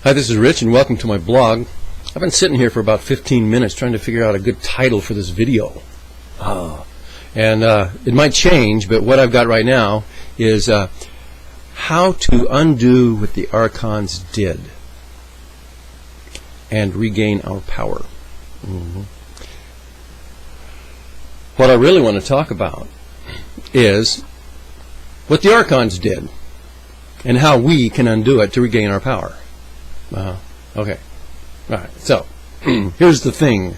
Hi, this is Rich, and welcome to my blog. I've been sitting here for about 15 minutes trying to figure out a good title for this video. It might change, but what I've got right now is how to undo what the Archons did and regain our power. What I really want to talk about is what the Archons did and how we can undo it to regain our power. Okay. All right. So, here's the thing.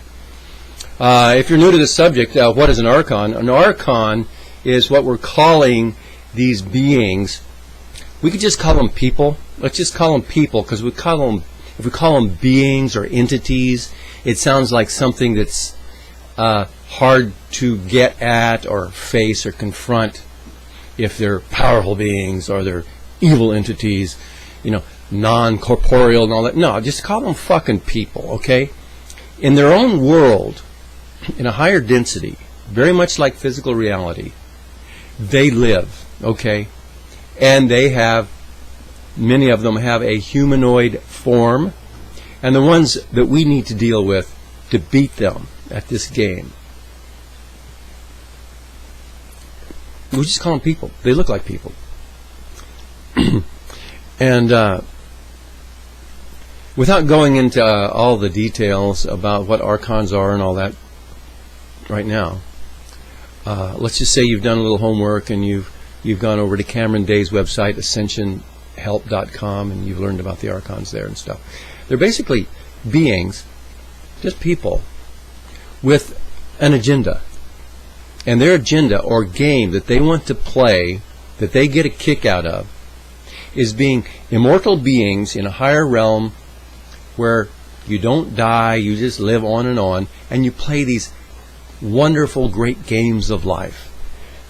If you're new to this subject, what is an Archon? An Archon is what we're calling these beings. We could just call them people. Let's just call them people, because if we call them beings or entities, it sounds like something that's hard to get at or face or confront if they're powerful beings or they're evil entities, non-corporeal and all that. No, just call them fucking people, okay? In their own world, in a higher density, very much like physical reality, they live, okay? And many of them have a humanoid form, and the ones that we need to deal with to beat them at this game, we just call them people. They look like people. And without going into all the details about what Archons are and all that right now, let's just say you've done a little homework and you've gone over to Cameron Day's website, ascensionhelp.com, and you've learned about the Archons there and stuff. They're basically beings, just people, with an agenda. And their agenda or game that they want to play, that they get a kick out of, is being immortal beings in a higher realm where you don't die, you just live on, and you play these wonderful, great games of life.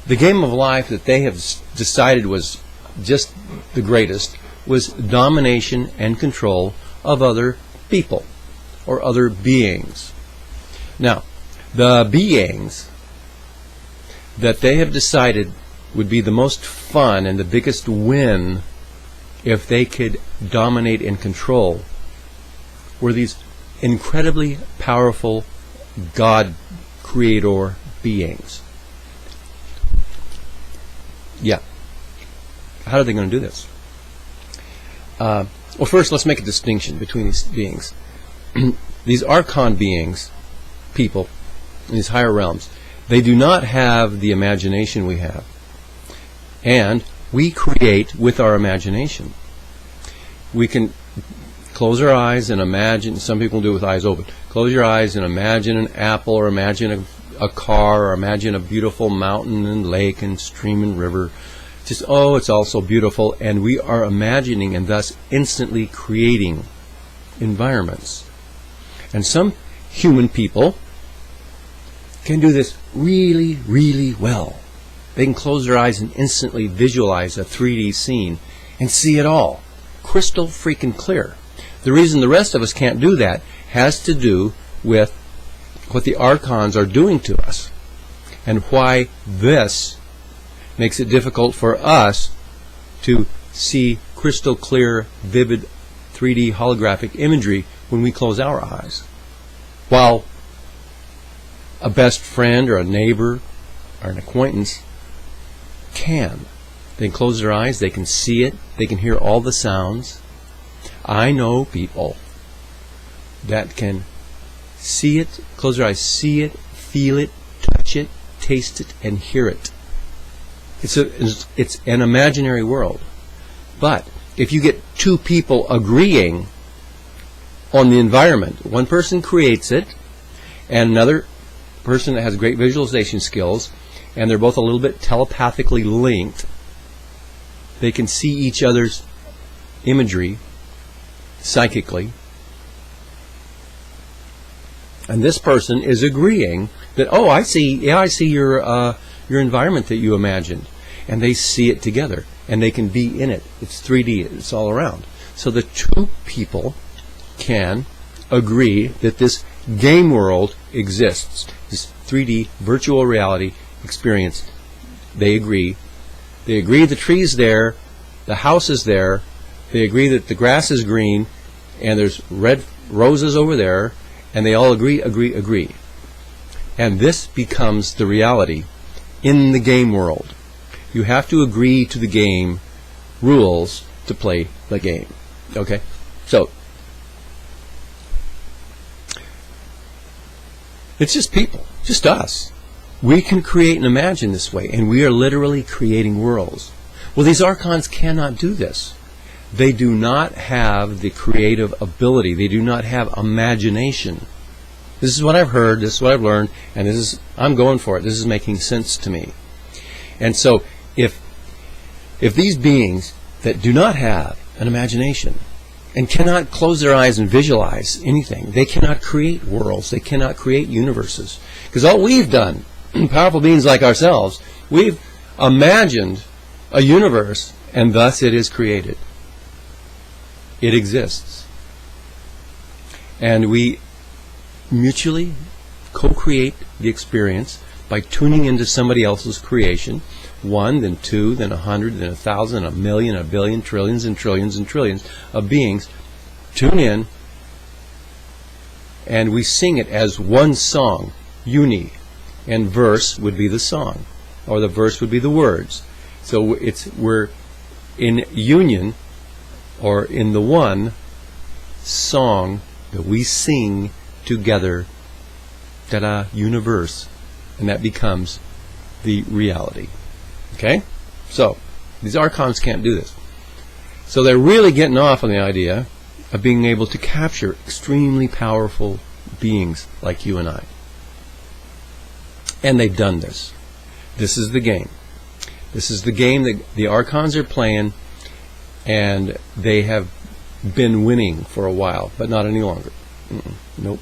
The game of life that they have decided was just the greatest was domination and control of other people or other beings. Now, the beings that they have decided would be the most fun and the biggest win if they could dominate and control were these incredibly powerful God creator beings. Yeah. How are they going to do this? Well, first, let's make a distinction between these beings. These Archon beings, people, in these higher realms, they do not have the imagination we have. And we create with our imagination. We can close our eyes and imagine. Some people do it with eyes open. Close your eyes and imagine an apple, or imagine a car, or imagine a beautiful mountain and lake and stream and river. Just, it's all so beautiful. And we are imagining and thus instantly creating environments. And some human people can do this really, really well. They can close their eyes and instantly visualize a 3D scene and see it all crystal freaking clear. The reason the rest of us can't do that has to do with what the Archons are doing to us and why this makes it difficult for us to see crystal clear, vivid 3D holographic imagery when we close our eyes. While a best friend or a neighbor or an acquaintance can. They can close their eyes, they can see it, they can hear all the sounds. I know people that can see it, close their eyes, see it, feel it, touch it, taste it, and hear it. It's an imaginary world. But if you get two people agreeing on the environment, one person creates it, and another person that has great visualization skills, and they're both a little bit telepathically linked, they can see each other's imagery psychically, and this person is agreeing that, I see your environment that you imagined, and they see it together, and they can be in it. It's 3D, it's all around. So the two people can agree that this game world exists, this 3D virtual reality experience. They agree. They agree the tree's there, the house is there, they agree that the grass is green, and there's red roses over there, and they all agree. And this becomes the reality in the game world. You have to agree to the game rules to play the game. Okay? So, it's just people, just us. We can create and imagine this way, and we are literally creating worlds. Well, these archons cannot do this. They do not have the creative ability. They do not have imagination. This is what I've heard, this is what I've learned, and I'm going for it. This is making sense to me. And so, if these beings that do not have an imagination and cannot close their eyes and visualize anything, they cannot create worlds, they cannot create universes. Because all we've done, powerful beings like ourselves, we've imagined a universe, and thus it is created. It exists. And we mutually co-create the experience by tuning into somebody else's creation. 1, then 2, then 100, then 1,000, a million, a billion, trillions and trillions and trillions of beings tune in, and we sing it as one song, uni, and verse would be the song, or the verse would be the words. So we're in union, or in the one song that we sing together, ta-da, universe, and that becomes the reality. Okay? So, these archons can't do this. So they're really getting off on the idea of being able to capture extremely powerful beings like you and I. And they've done this. This is the game. This is the game that the archons are playing, and they have been winning for a while, but not any longer. Nope.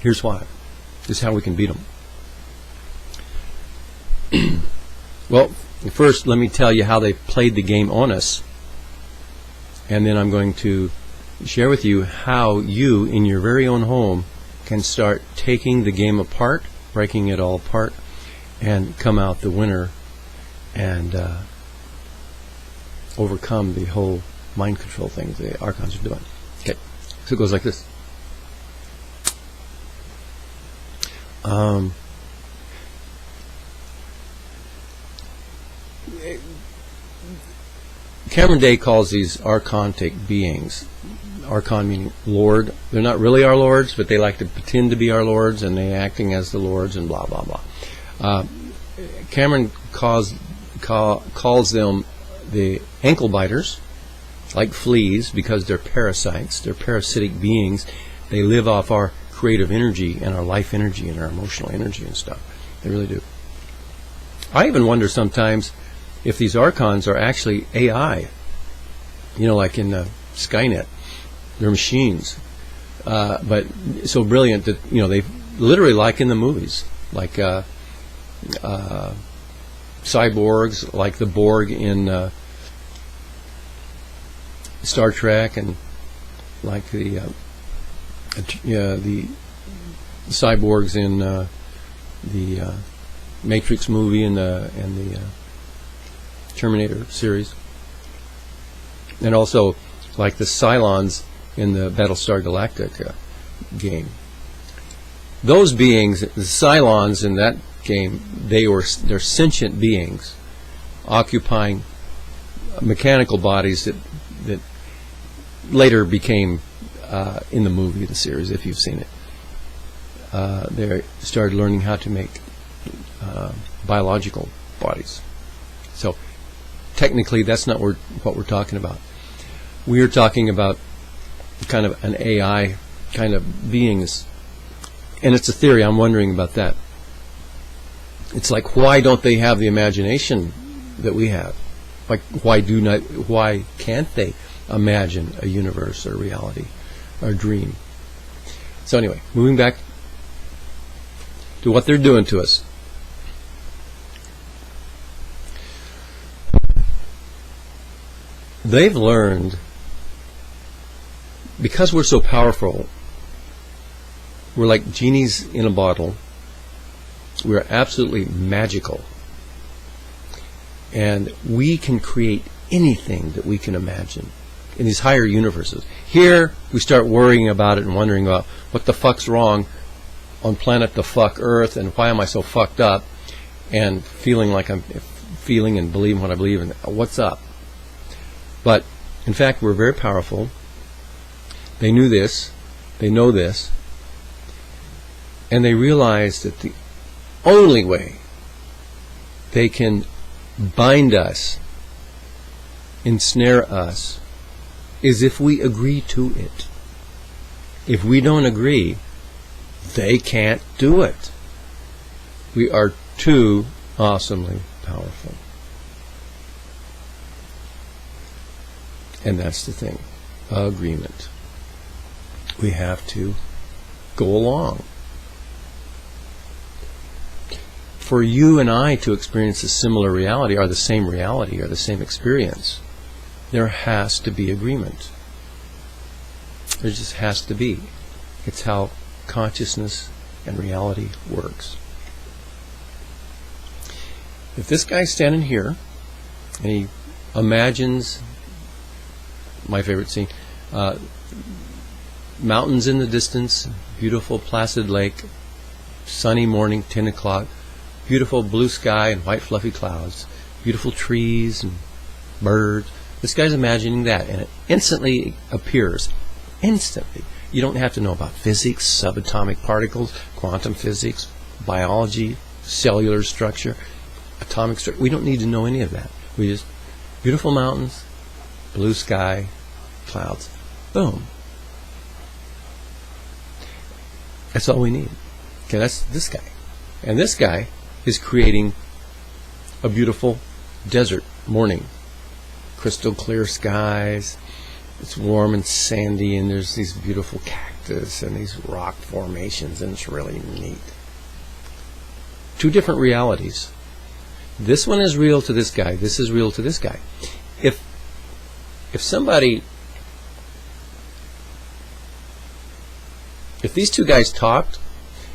Here's why. This is how we can beat them. Well, first let me tell you how they played the game on us, and then I'm going to share with you how you, in your very own home, can start taking the game apart, breaking it all apart, and come out the winner and overcome the whole mind control thing the archons are doing. Okay, so it goes like this. Cameron Day calls these archontic beings. Archon meaning Lord. They're not really our lords, but they like to pretend to be our lords, and they're acting as the lords, and blah blah blah. Cameron calls them the ankle biters, like fleas, because they're parasites. They're parasitic beings. They live off our creative energy and our life energy and our emotional energy and stuff. They really do. I even wonder sometimes if these archons are actually AI, like in Skynet. They're machines, but so brilliant that they literally, like in the movies, like cyborgs, like the Borg in Star Trek, and like the cyborgs in the Matrix movie and the Terminator series, and also like the Cylons in the Battlestar Galactica game. Those beings, the Cylons in that game, they're sentient beings occupying mechanical bodies that later became in the movie, the series, if you've seen it. They started learning how to make biological bodies. So technically that's not what we're talking about. We are talking about kind of an AI kind of beings, and it's a theory. I'm wondering about that. It's like, why don't they have the imagination that we have? Like, why can't they imagine a universe or reality or dream? So anyway, moving back to what they're doing to us. They've learned, because we're so powerful, we're like genies in a bottle. We're absolutely magical. And we can create anything that we can imagine in these higher universes. Here, we start worrying about it and wondering about what the fuck's wrong on planet the fuck Earth, and why am I so fucked up, and feeling like I'm feeling and believing what I believe, and what's up. But, in fact, we're very powerful. They knew this. They know this. And they realize that the only way they can bind us, ensnare us, is if we agree to it. If we don't agree, they can't do it. We are too awesomely powerful. And that's the thing. Agreement. We have to go along. For you and I to experience a similar reality, or the same reality, or the same experience, there has to be agreement. There just has to be. It's how consciousness and reality works. If this guy's standing here and he imagines, my favorite scene, mountains in the distance, beautiful placid lake, sunny morning, 10 o'clock, beautiful blue sky and white fluffy clouds, beautiful trees and birds. This guy's imagining that, and it instantly appears. Instantly. You don't have to know about physics, subatomic particles, quantum physics, biology, cellular structure, atomic structure. We don't need to know any of that. We just, beautiful mountains, blue sky, clouds. Boom. That's all we need. Okay, that's this guy. And this guy is creating a beautiful desert morning. Crystal clear skies. It's warm and sandy, and there's these beautiful cactus and these rock formations, and it's really neat. Two different realities. This one is real to this guy. This is real to this guy. If somebody, if these two guys talked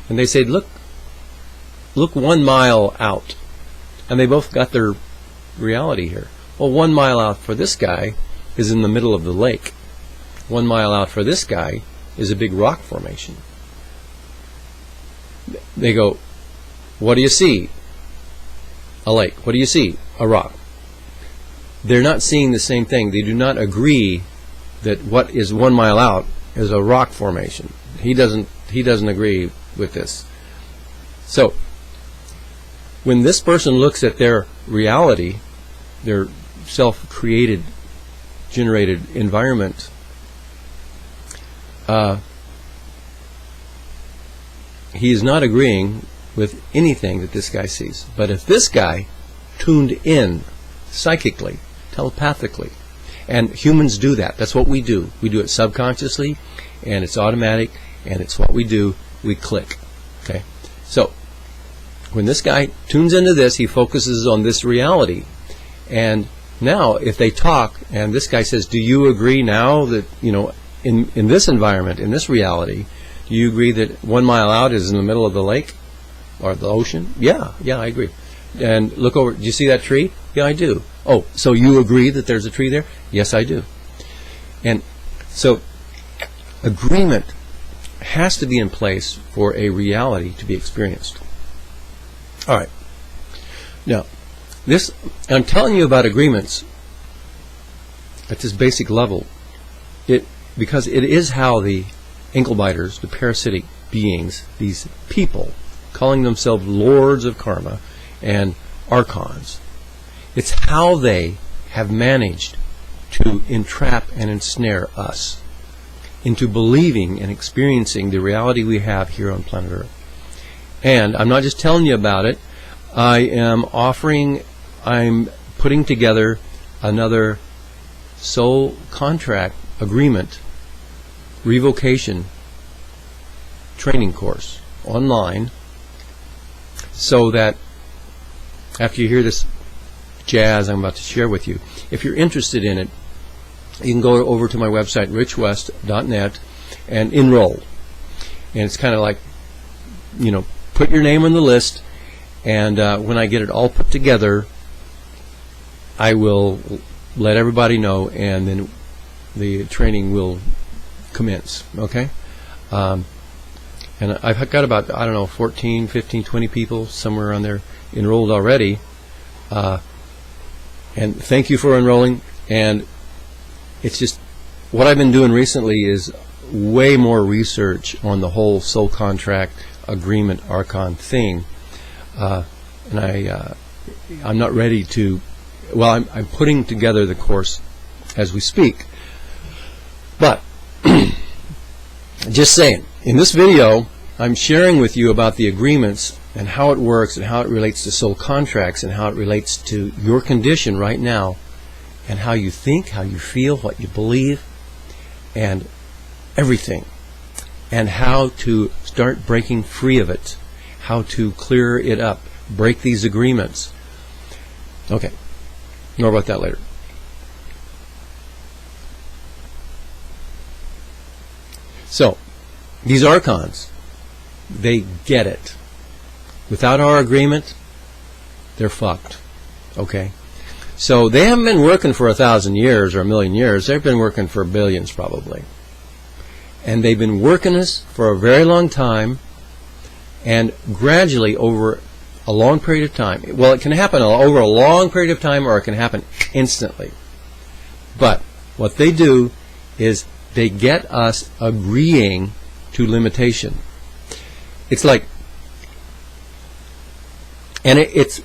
and they said, look 1 mile out, and they both got their reality here. Well, 1 mile out for this guy is in the middle of the lake. 1 mile out for this guy is a big rock formation. They go, what do you see? A lake. What do you see? A rock. They're not seeing the same thing. They do not agree that what is 1 mile out is a rock formation. He doesn't agree with this. So, when this person looks at their reality, their self-created, generated environment, he is not agreeing with anything that this guy sees. But if this guy tuned in psychically, telepathically, and humans do that, that's what we do. We do it subconsciously, and it's automatic, and it's what we do. We click. Okay? So, when this guy tunes into this, he focuses on this reality. And now, if they talk, and this guy says, do you agree now that, in this environment, in this reality, do you agree that 1 mile out is in the middle of the lake or the ocean? Yeah, I agree. And look over, do you see that tree? Yeah, I do. Oh, so you agree that there's a tree there? Yes, I do. And so, agreement has to be in place for a reality to be experienced. All right. Now, I'm telling you about agreements at this basic level, because it is how the ankle biters, the parasitic beings, these people, calling themselves lords of karma and archons, it's how they have managed to entrap and ensnare us into believing and experiencing the reality we have here on planet Earth. And I'm not just telling you about it. I'm putting together another soul contract agreement revocation training course online, so that after you hear this jazz I'm about to share with you, if you're interested in it, you can go over to my website, richwest.net, and enroll. And it's kind of like, put your name on the list, and when I get it all put together, I will let everybody know, and then the training will commence, okay? And I've got about, 14, 15, 20 people, somewhere around there, enrolled already. And thank you for enrolling. And it's just, what I've been doing recently is way more research on the whole soul contract agreement archon thing. And I'm not ready to, I'm putting together the course as we speak. But, just saying, in this video, I'm sharing with you about the agreements and how it works and how it relates to soul contracts and how it relates to your condition right now and how you think, how you feel, what you believe, and everything. And how to start breaking free of it, how to clear it up, break these agreements. Okay, more about that later. So, these archons, they get it. Without our agreement, they're fucked. Okay? So they haven't been working for 1,000 years or 1,000,000 years. They've been working for billions probably. And they've been working us for a very long time, and gradually over a long period of time. Well, it can happen over a long period of time, or it can happen instantly. But what they do is they get us agreeing to limitation. It's like, and it's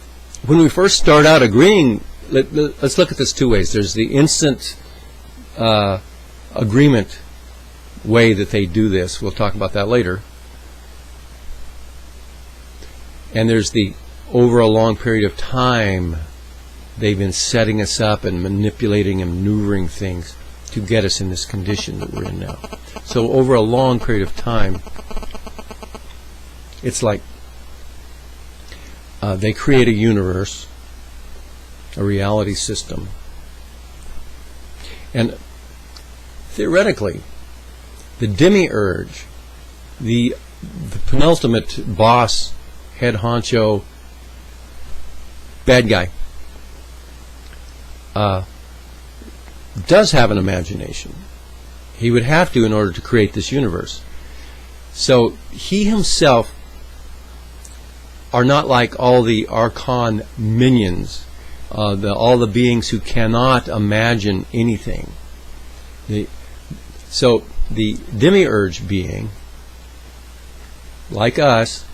when we first start out agreeing. Let's look at this two ways. There's the instant agreement way that they do this. We'll talk about that later. And there's the over a long period of time they've been setting us up and manipulating and maneuvering things to get us in this condition that we're in now. So over a long period of time, it's like they create a universe, a reality system. And theoretically, the demiurge, the penultimate boss, head honcho, bad guy, does have an imagination. He would have to in order to create this universe. So he himself are not like all the archon minions, all the beings who cannot imagine anything. So the demiurge being, like us,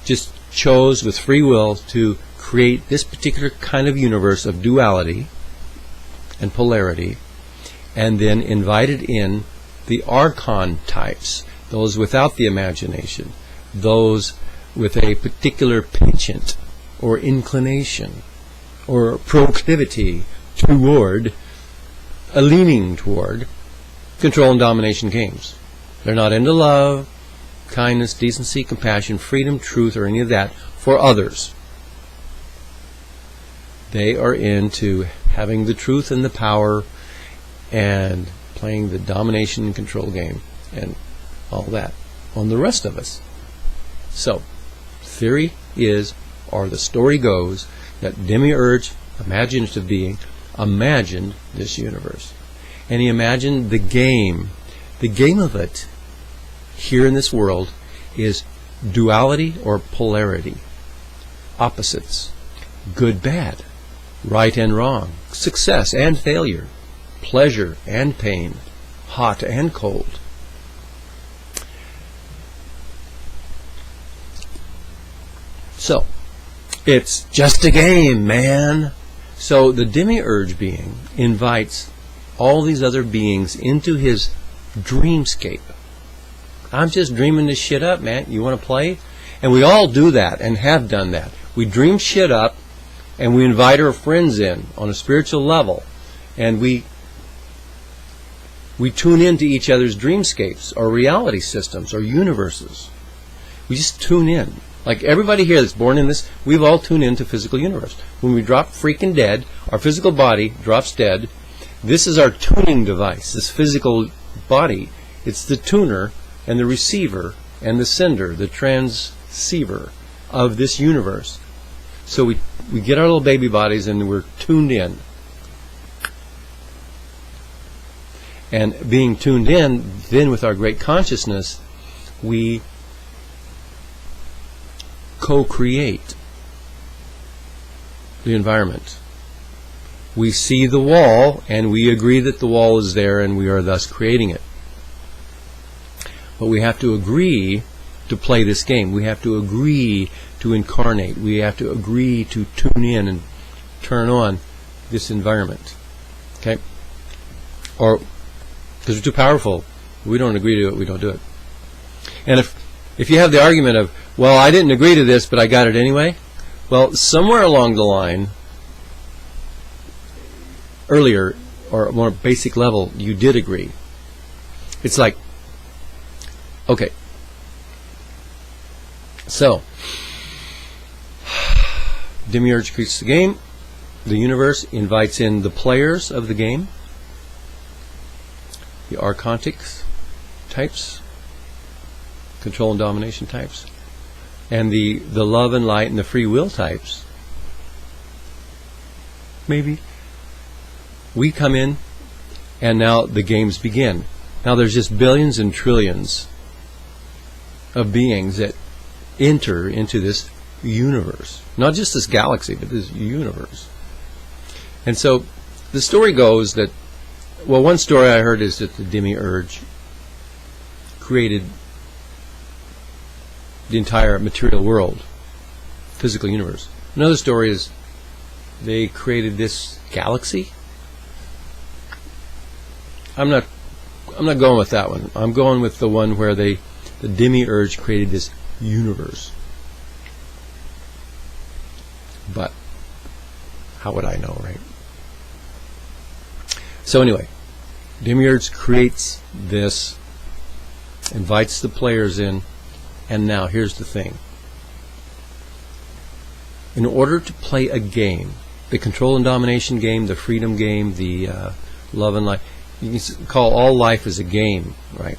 just chose with free will to create this particular kind of universe of duality and polarity, and then invited in the archon types, those without the imagination, those with a particular penchant or inclination or proclivity toward, a leaning toward, control and domination games. They're not into love, kindness, decency, compassion, freedom, truth, or any of that for others. They are into having the truth and the power and playing the domination and control game and all that on the rest of us. So, theory is, or the story goes, that Demiurge, imaginative being, imagined this universe. And he imagined the game. The game of it here in this world is duality or polarity. Opposites. Good, bad. Right and wrong. Success and failure. Pleasure and pain. Hot and cold. So, it's just a game, man. So the demiurge being invites all these other beings into his dreamscape. I'm just dreaming this shit up, man. You want to play? And we all do that and have done that. We dream shit up and we invite our friends in on a spiritual level, and we tune into each other's dreamscapes or reality systems or universes. We just tune in. Like everybody here that's born in this, we've all tuned into physical universe. When we drop freaking dead, our physical body drops dead. This is our tuning device, this physical body. It's the tuner and the receiver and the sender, the transceiver of this universe. So we get our little baby bodies and we're tuned in. And being tuned in, then with our great consciousness, we co-create the environment. We see the wall and we agree that the wall is there and we are thus creating it. But we have to agree to play this game. We have to agree to incarnate. We have to agree to tune in and turn on this environment. Okay? Or, because we're too powerful, we don't agree to it, we don't do it. And if you have the argument of, well, I didn't agree to this, but I got it anyway, well, somewhere along the line, earlier, or a more basic level, you did agree. It's like, okay, so, Demiurge creates the game, the universe invites in the players of the game, the archontics types, control and domination types, and the love and light and the free will types. Maybe we come in and now the games begin. Now there's just billions and trillions of beings that enter into this universe. Not just this galaxy, but this universe. And so the story goes that, well, one story I heard is that the Demiurge created the entire material world, physical universe. Another story is they created this galaxy. I'm not going with that one. I'm going with the one where the Demiurge created this universe. But how would I know, right? So anyway, Demiurge creates this, invites the players in, and now here's the thing. In order to play a game, the control and domination game, the freedom game, the love and life, you can call all life as a game, right?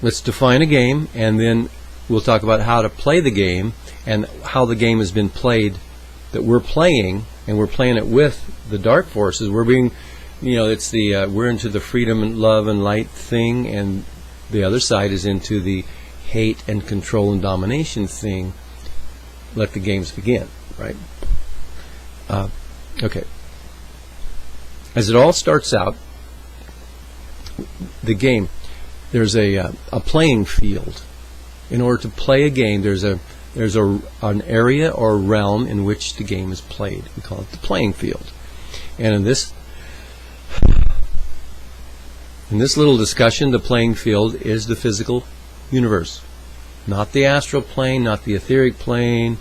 Let's define a game, and then we'll talk about how to play the game and how the game has been played that we're playing, and we're playing it with the dark forces. We're being, it's the we're into the freedom and love and light thing, and the other side is into the hate and control and domination thing. Let the games begin, right? Okay. As it all starts out, the game, there's a playing field. In order to play a game, there's an area or realm in which the game is played. We call it the playing field. And in this little discussion, the playing field is the physical universe, not the astral plane, not the etheric plane,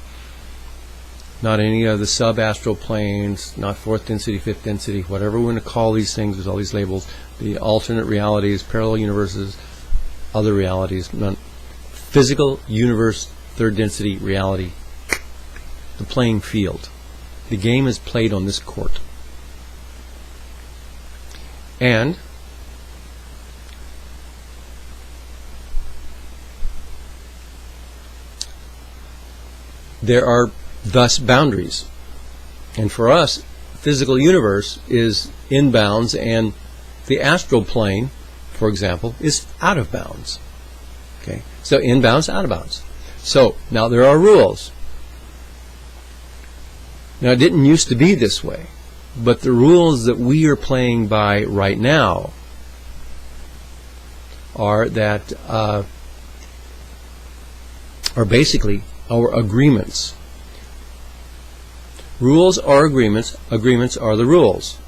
not any of the sub-astral planes, not fourth density, fifth density, whatever we want to call these things with all these labels, the alternate realities, parallel universes, other realities, none. Physical universe, third density reality, the playing field. The game is played on this court. And there are thus boundaries. And for us, physical universe is in bounds, and the astral plane, for example, is out of bounds. Okay? So in bounds, out of bounds. So now there are rules. Now it didn't used to be this way, but the rules that we are playing by right now are that are basically our agreements. Rules are agreements. Agreements are the rules.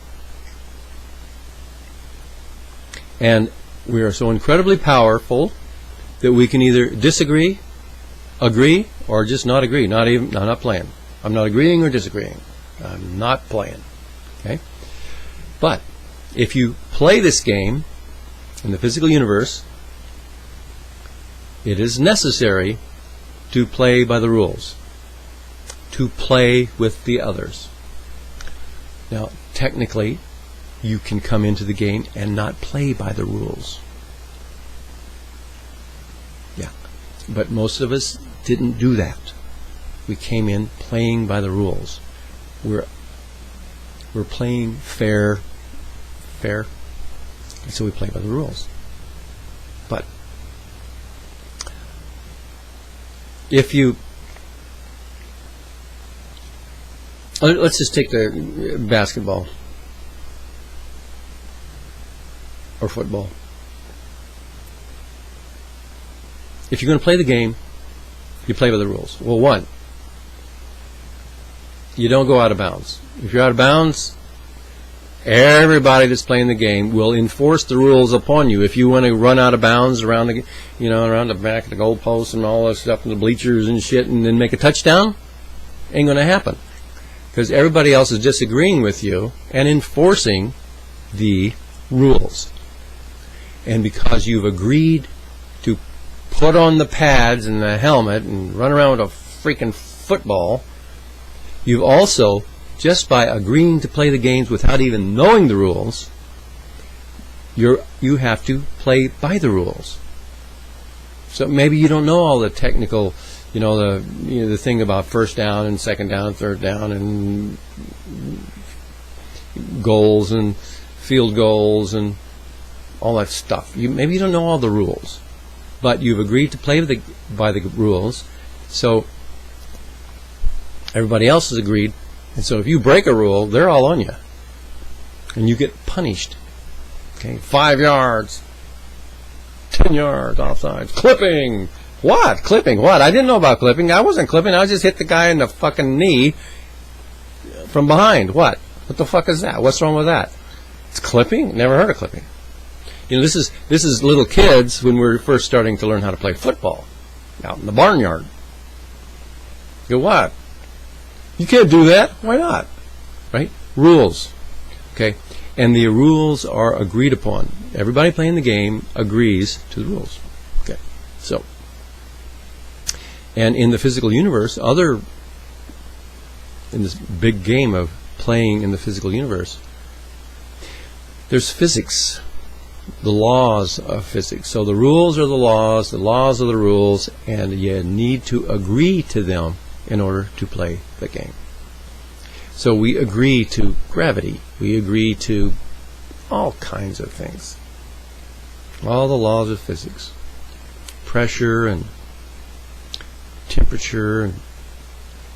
And we are so incredibly powerful that we can either disagree, agree, or just not agree. I'm not playing. I'm not agreeing or disagreeing. I'm not playing. Okay? But if you play this game in the physical universe, it is necessary to play by the rules, to play with the others. Now, technically, you can come into the game and not play by the rules. Yeah. But most of us didn't do that. We came in playing by the rules. We're playing fair, and so we play by the rules. But if you, let's just take the basketball or football. If you're going to play the game, you play by the rules. Well, one, you don't go out of bounds. If you're out of bounds, everybody that's playing the game will enforce the rules upon you. If you want to run out of bounds around the, around the back of the goalposts and all that stuff and the bleachers and shit, and then make a touchdown, ain't going to happen, because everybody else is disagreeing with you and enforcing the rules. And because you've agreed to put on the pads and the helmet and run around with a freaking football, you've also, just by agreeing to play the games without even knowing the rules, you have to play by the rules. So maybe you don't know all the technical, the thing about first down and second down and third down and goals and field goals and all that stuff. Maybe you don't know all the rules, but you've agreed to play by the rules, so everybody else has agreed, and so if you break a rule, they're all on you, and you get punished. Okay, 5 yards, 10 yards offside, clipping. What? Clipping? What? I didn't know about clipping. I wasn't clipping. I just hit the guy in the fucking knee from behind. What? What the fuck is that? What's wrong with that? It's clipping? Never heard of clipping. This is little kids when we're first starting to learn how to play football out in the barnyard. You go, what? You can't do that. Why not? Right? Rules. Okay? And the rules are agreed upon. Everybody playing the game agrees to the rules. Okay? So, and in the physical universe, in this big game of playing in the physical universe, there's physics. The laws of physics. So the rules are the laws are the rules, and you need to agree to them in order to play the game. So we agree to gravity. We agree to all kinds of things. All the laws of physics. Pressure and temperature and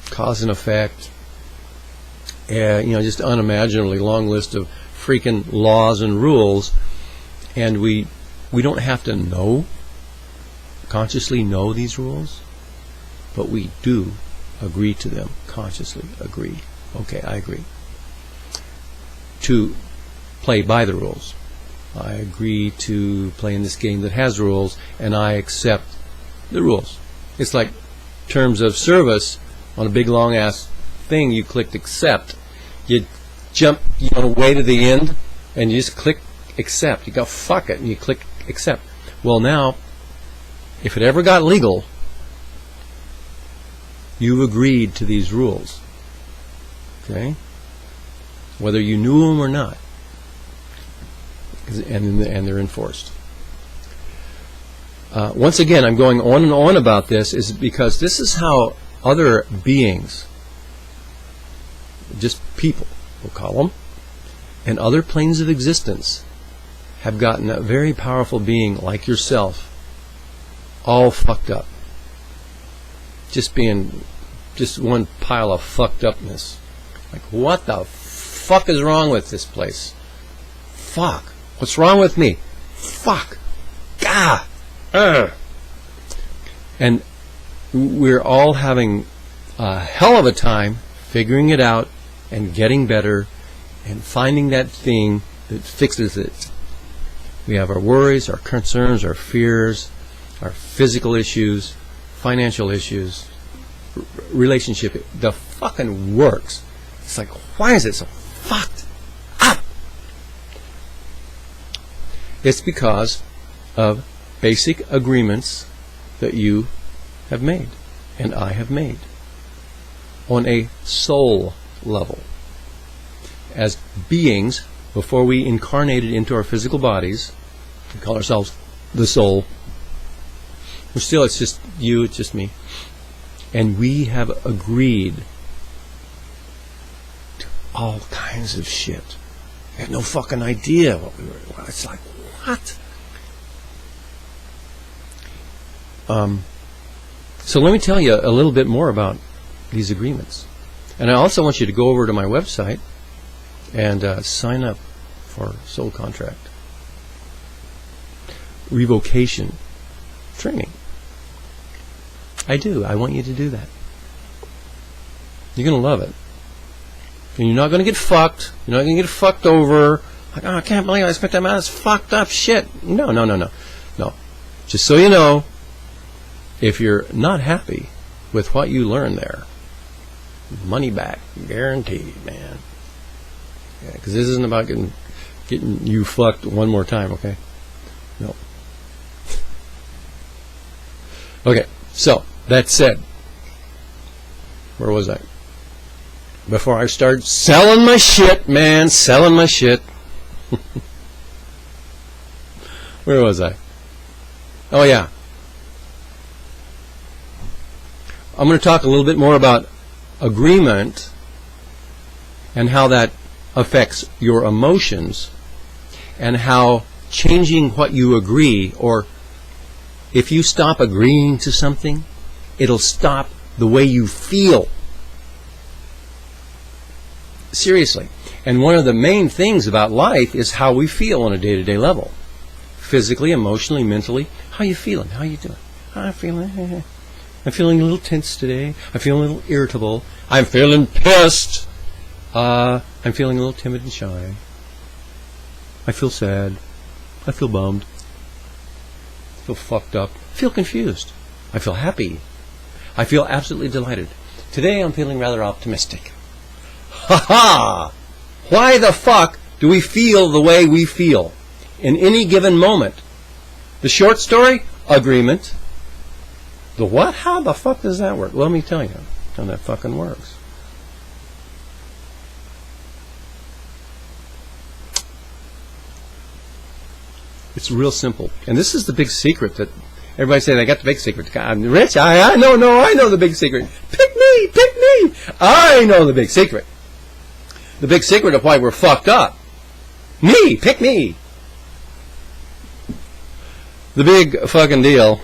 cause and effect. Just unimaginably long list of freaking laws and rules. And we don't have to consciously know these rules, but we do agree to them, consciously agree. Okay, I agree. To play by the rules. I agree to play in this game that has rules, and I accept the rules. It's like terms of service on a big long ass thing. You clicked accept. You jump way to the end, and you just click accept. You go fuck it, and you click accept. Well, now, if it ever got legal, you've agreed to these rules. Okay? Whether you knew them or not. And they're enforced. Once again, I'm going on and on about this is because this is how other beings, just people, we'll call them, and other planes of existence have gotten a very powerful being like yourself all fucked up. Just one pile of fucked upness. Like, what the fuck is wrong with this place? Fuck. What's wrong with me? Fuck. Gah. And we're all having a hell of a time figuring it out and getting better and finding that thing that fixes it. We have our worries, our concerns, our fears, our physical issues, financial issues, relationship. The fucking works. It's like, why is it so fucked up? It's because of basic agreements that you have made and I have made on a soul level. As beings, before we incarnated into our physical bodies, we call ourselves the soul. We're still, it's just you, it's just me. And we have agreed to all kinds of shit. We had no fucking idea what we were. Well, it's like, what? So let me tell you a little bit more about these agreements. And I also want you to go over to my website and sign up for Soul Contract Revocation Training. I do. I want you to do that. You're going to love it. And you're not going to get fucked. You're not going to get fucked over. Like, oh, I can't believe I spent that amount of fucked up shit. No. Just so you know, if you're not happy with what you learned there, money back, guaranteed, man. Yeah, because this isn't about getting you fucked one more time, okay? No. Okay, so that said, where was I? Before I start selling my shit, man, selling my shit. Where was I? Oh yeah. I'm going to talk a little bit more about agreement and how that affects your emotions, and how changing what you agree, or if you stop agreeing to something, it'll stop the way you feel. Seriously. And one of the main things about life is how we feel on a day-to-day level. Physically, emotionally, mentally. How you feeling? How you doing? How I'm feeling? I'm feeling a little tense today. I'm feeling a little irritable. I'm feeling pissed. I'm feeling a little timid and shy. I feel sad. I feel bummed. I feel fucked up. I feel confused. I feel happy. I feel absolutely delighted. Today I'm feeling rather optimistic. Ha ha! Why the fuck do we feel the way we feel in any given moment? The short story? Agreement. The what? How the fuck does that work? Well, let me tell you how that fucking works. It's real simple. And this is the big secret that everybody say they got the big secret. God, Rich, I know the big secret. Pick me. I know the big secret. The big secret of why we're fucked up. Pick me. The big fucking deal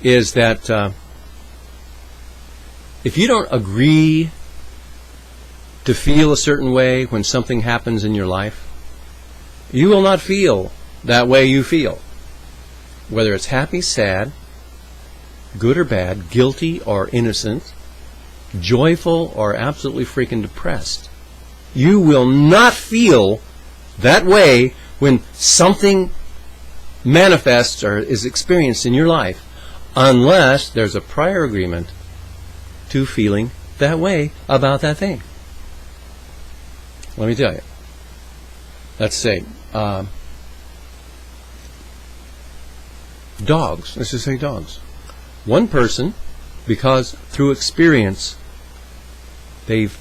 is that if you don't agree to feel a certain way when something happens in your life, you will not feel that way you feel. Whether it's happy, sad, good or bad, guilty or innocent, joyful or absolutely freaking depressed. You will not feel that way when something manifests or is experienced in your life unless there's a prior agreement to feeling that way about that thing. Let me tell you. Let's say dogs. Let's just say dogs. One person, because through experience they've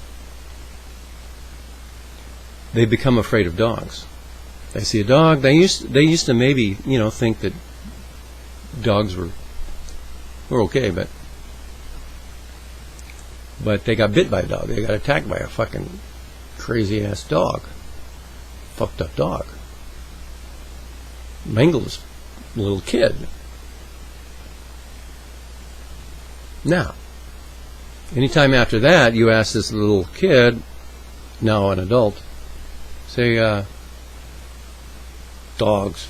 become afraid of dogs. They see a dog. They used to maybe think that dogs were okay, but they got bit by a dog. They got attacked by a fucking crazy ass dog. Fucked up dog. Mangled a little kid. Now, anytime after that you ask this little kid, now an adult, say, dogs,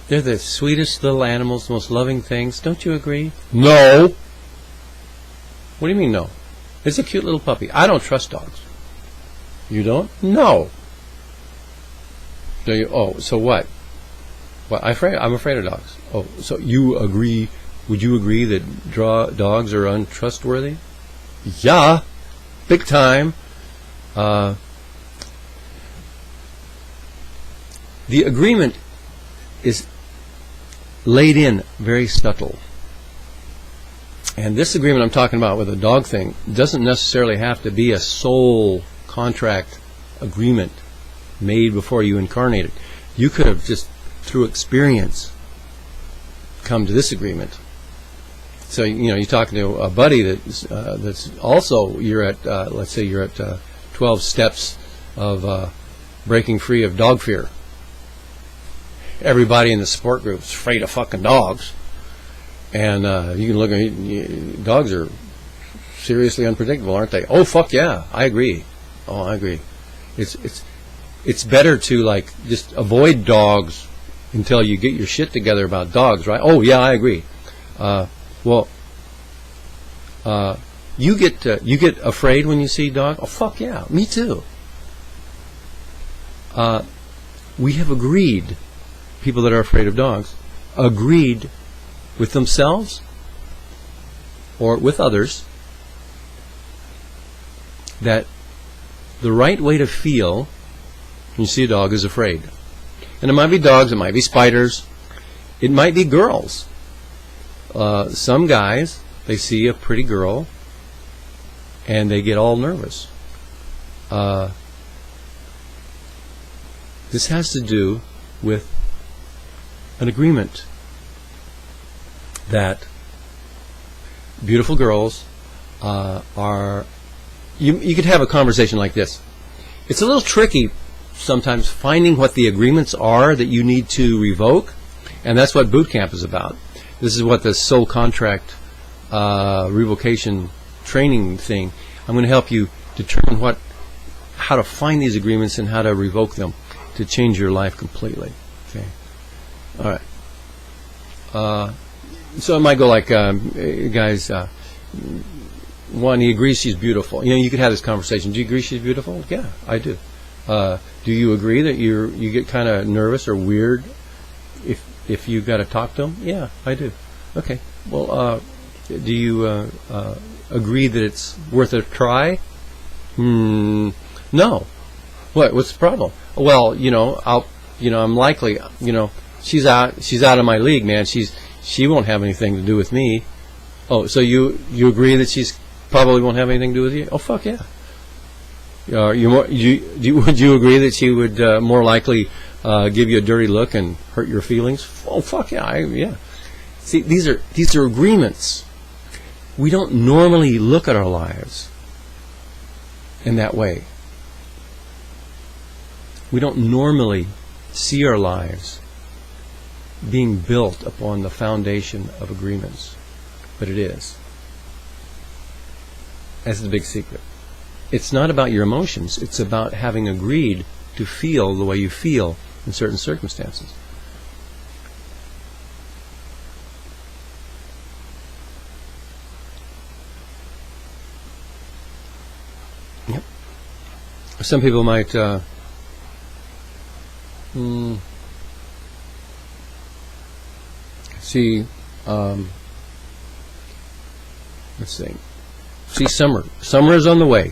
they're the sweetest little animals, the most loving things. Don't you agree? No. What do you mean no? It's a cute little puppy. I don't trust dogs. You don't? No. So what? Well, I'm afraid of dogs. Oh, so you agree? Would you agree that dogs are untrustworthy? Yeah, big time. The agreement is laid in very subtle. And this agreement I'm talking about with a dog thing doesn't necessarily have to be a soul contract agreement made before you incarnated. You could have just, through experience, come to this agreement. So you're talking to a buddy that's also you're at let's say you're at 12 steps of breaking free of dog fear. Everybody in the support group is afraid of fucking dogs, and you can look at dogs are seriously unpredictable, aren't they? Oh fuck yeah, I agree. Oh, I agree. It's better to like just avoid dogs until you get your shit together about dogs, right? Oh yeah, I agree. You get afraid when you see dog? Oh fuck yeah, me too. We have agreed, people that are afraid of dogs, agreed with themselves or with others that the right way to feel when you see a dog is afraid. And it might be dogs, it might be spiders, it might be girls. Some guys, they see a pretty girl and they get all nervous. This has to do with an agreement that beautiful girls are... You could have a conversation like this. It's a little tricky sometimes finding what the agreements are that you need to revoke, and that's what boot camp is about. This is what the soul contract revocation training thing. I'm going to help you determine how to find these agreements and how to revoke them to change your life completely. Okay. All right. So it might go like, guys. One, he agrees she's beautiful. You could have this conversation. Do you agree she's beautiful? Yeah, I do. Do you agree that you get kind of nervous or weird if you've got to talk to him? Yeah, I do. Okay. Well, do you agree that it's worth a try? No. What's the problem? Well, I'm likely. She's out of my league, man. She won't have anything to do with me. Oh, so you agree that she's probably won't have anything to do with you? Oh, fuck yeah. Would you agree that she would more likely give you a dirty look and hurt your feelings? Oh, fuck yeah. Yeah. See, these are agreements. We don't normally look at our lives in that way. We don't normally see our lives being built upon the foundation of agreements, but it is. That's the big secret. It's not about your emotions. It's about having agreed to feel the way you feel in certain circumstances. Yep. Some people might see, let's see. See summer. Summer is on the way.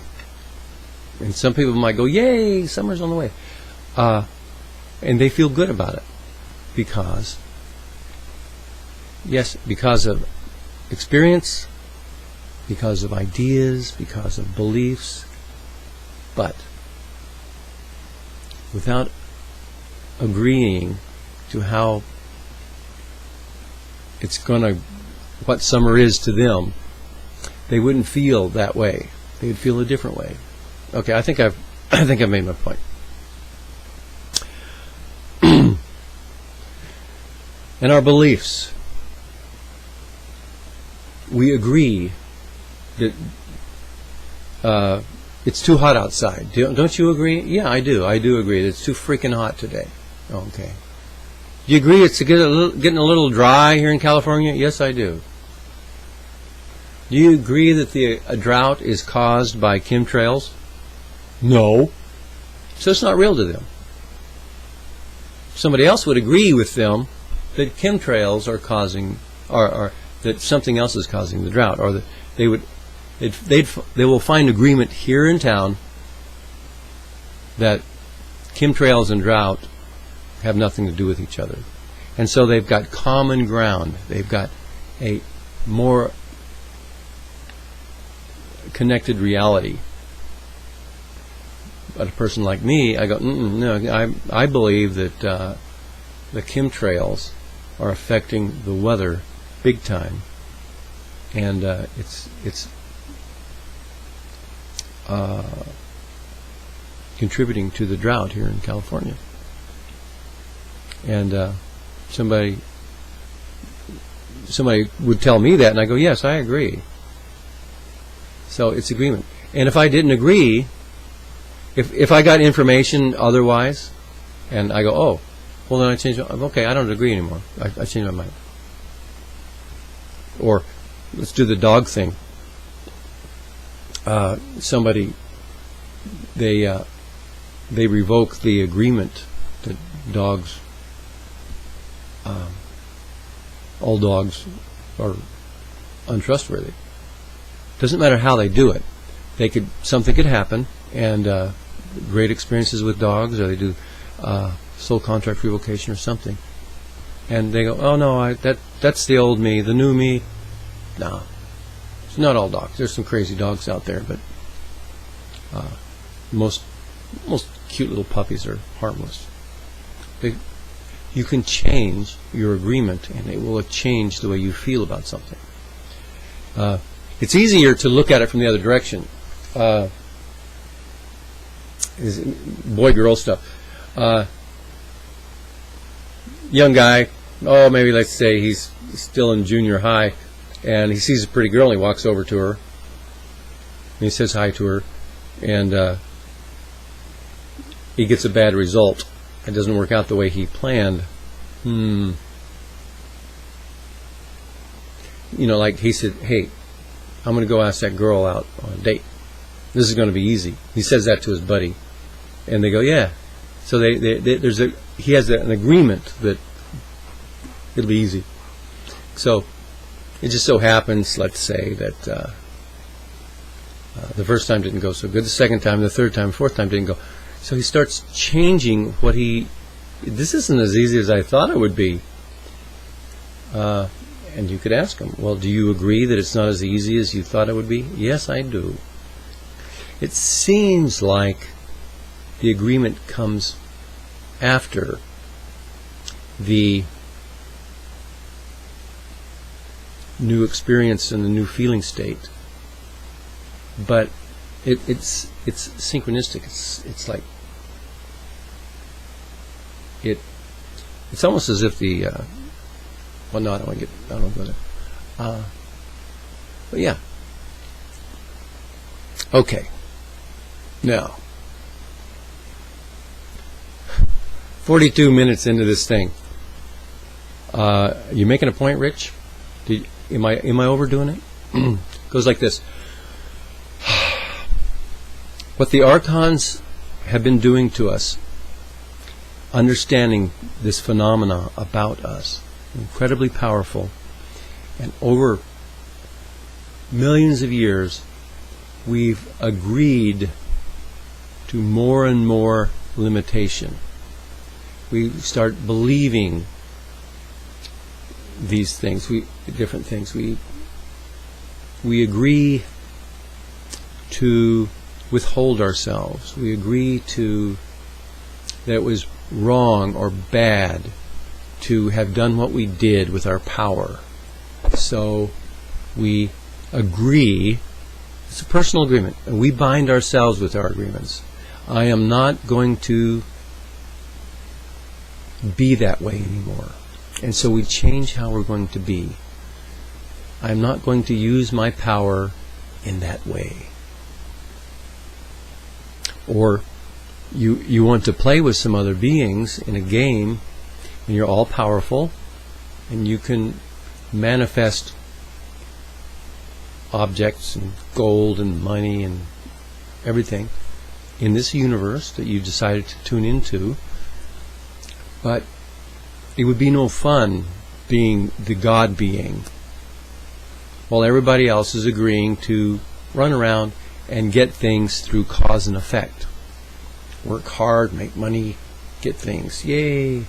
And some people might go, yay, summer's on the way. And they feel good about it. Because of experience, because of ideas, because of beliefs. But without agreeing to how what summer is to them, they wouldn't feel that way. They would feel a different way. Okay, I think I've made my point. And our beliefs. We agree that it's too hot outside. Don't you agree? Yeah, I do. I do agree that it's too freaking hot today. Okay. Do you agree it's getting a little dry here in California? Yes, I do. Do you agree that a drought is caused by chemtrails? No. So it's not real to them. Somebody else would agree with them that chemtrails are causing, or that something else is causing the drought, or that they will find agreement here in town that chemtrails and drought have nothing to do with each other. And so they've got common ground. They've got a more connected reality. But a person like me, I go, no, I believe that the chemtrails are affecting the weather big time. and it's contributing to the drought here in California. And somebody would tell me that, and I go, yes, I agree. So it's agreement. And if I didn't agree, if I got information otherwise, and I go, oh, well then I change. Okay, I don't agree anymore. I change my mind. Or let's do the dog thing. Somebody they revoke the agreement that dogs, all dogs are untrustworthy. Doesn't matter how they do it. Something could happen, and great experiences with dogs, or they do soul contract revocation or something, and they go, oh no, that's the old me. The new me, no, it's not all dogs. There's some crazy dogs out there, but most cute little puppies are harmless. You can change your agreement, and it will change the way you feel about something. It's easier to look at it from the other direction. Is boy-girl stuff. Young guy, maybe let's say he's still in junior high, and he sees a pretty girl, and he walks over to her, and he says hi to her, and he gets a bad result. It doesn't work out the way he planned. Like he said, hey, I'm going to go ask that girl out on a date. This is going to be easy. He says that to his buddy, and they go, yeah. So he has an agreement that it'll be easy. So it just so happens, let's say, that the first time didn't go so good. The second time, the third time, fourth time didn't go. So he starts changing this isn't as easy as I thought it would be. And you could ask him, well, do you agree that it's not as easy as you thought it would be? Yes, I do. It seems like the agreement comes after the new experience and the new feeling state. But it's synchronistic. It's like it's almost as if the well, no, I don't go there. But yeah. Okay. Now, 42 minutes into this thing. You making a point, Rich? Am I overdoing it? Goes like this. What the archons have been doing to us, understanding this phenomena about us, incredibly powerful, and over millions of years, we've agreed to more and more limitation. We start believing these things, different things. We agree to withhold ourselves. We agree that it was wrong or bad to have done what we did with our power. So we agree. It's a personal agreement, and we bind ourselves with our agreements. I am not going to be that way anymore. And so we change how we're going to be. I'm not going to use my power in that way. Or you want to play with some other beings in a game, and you're all powerful, and you can manifest objects and gold and money and everything in this universe that you've decided to tune into. But it would be no fun being the God being while everybody else is agreeing to run around and get things through cause and effect. Work hard, make money, get things, yay,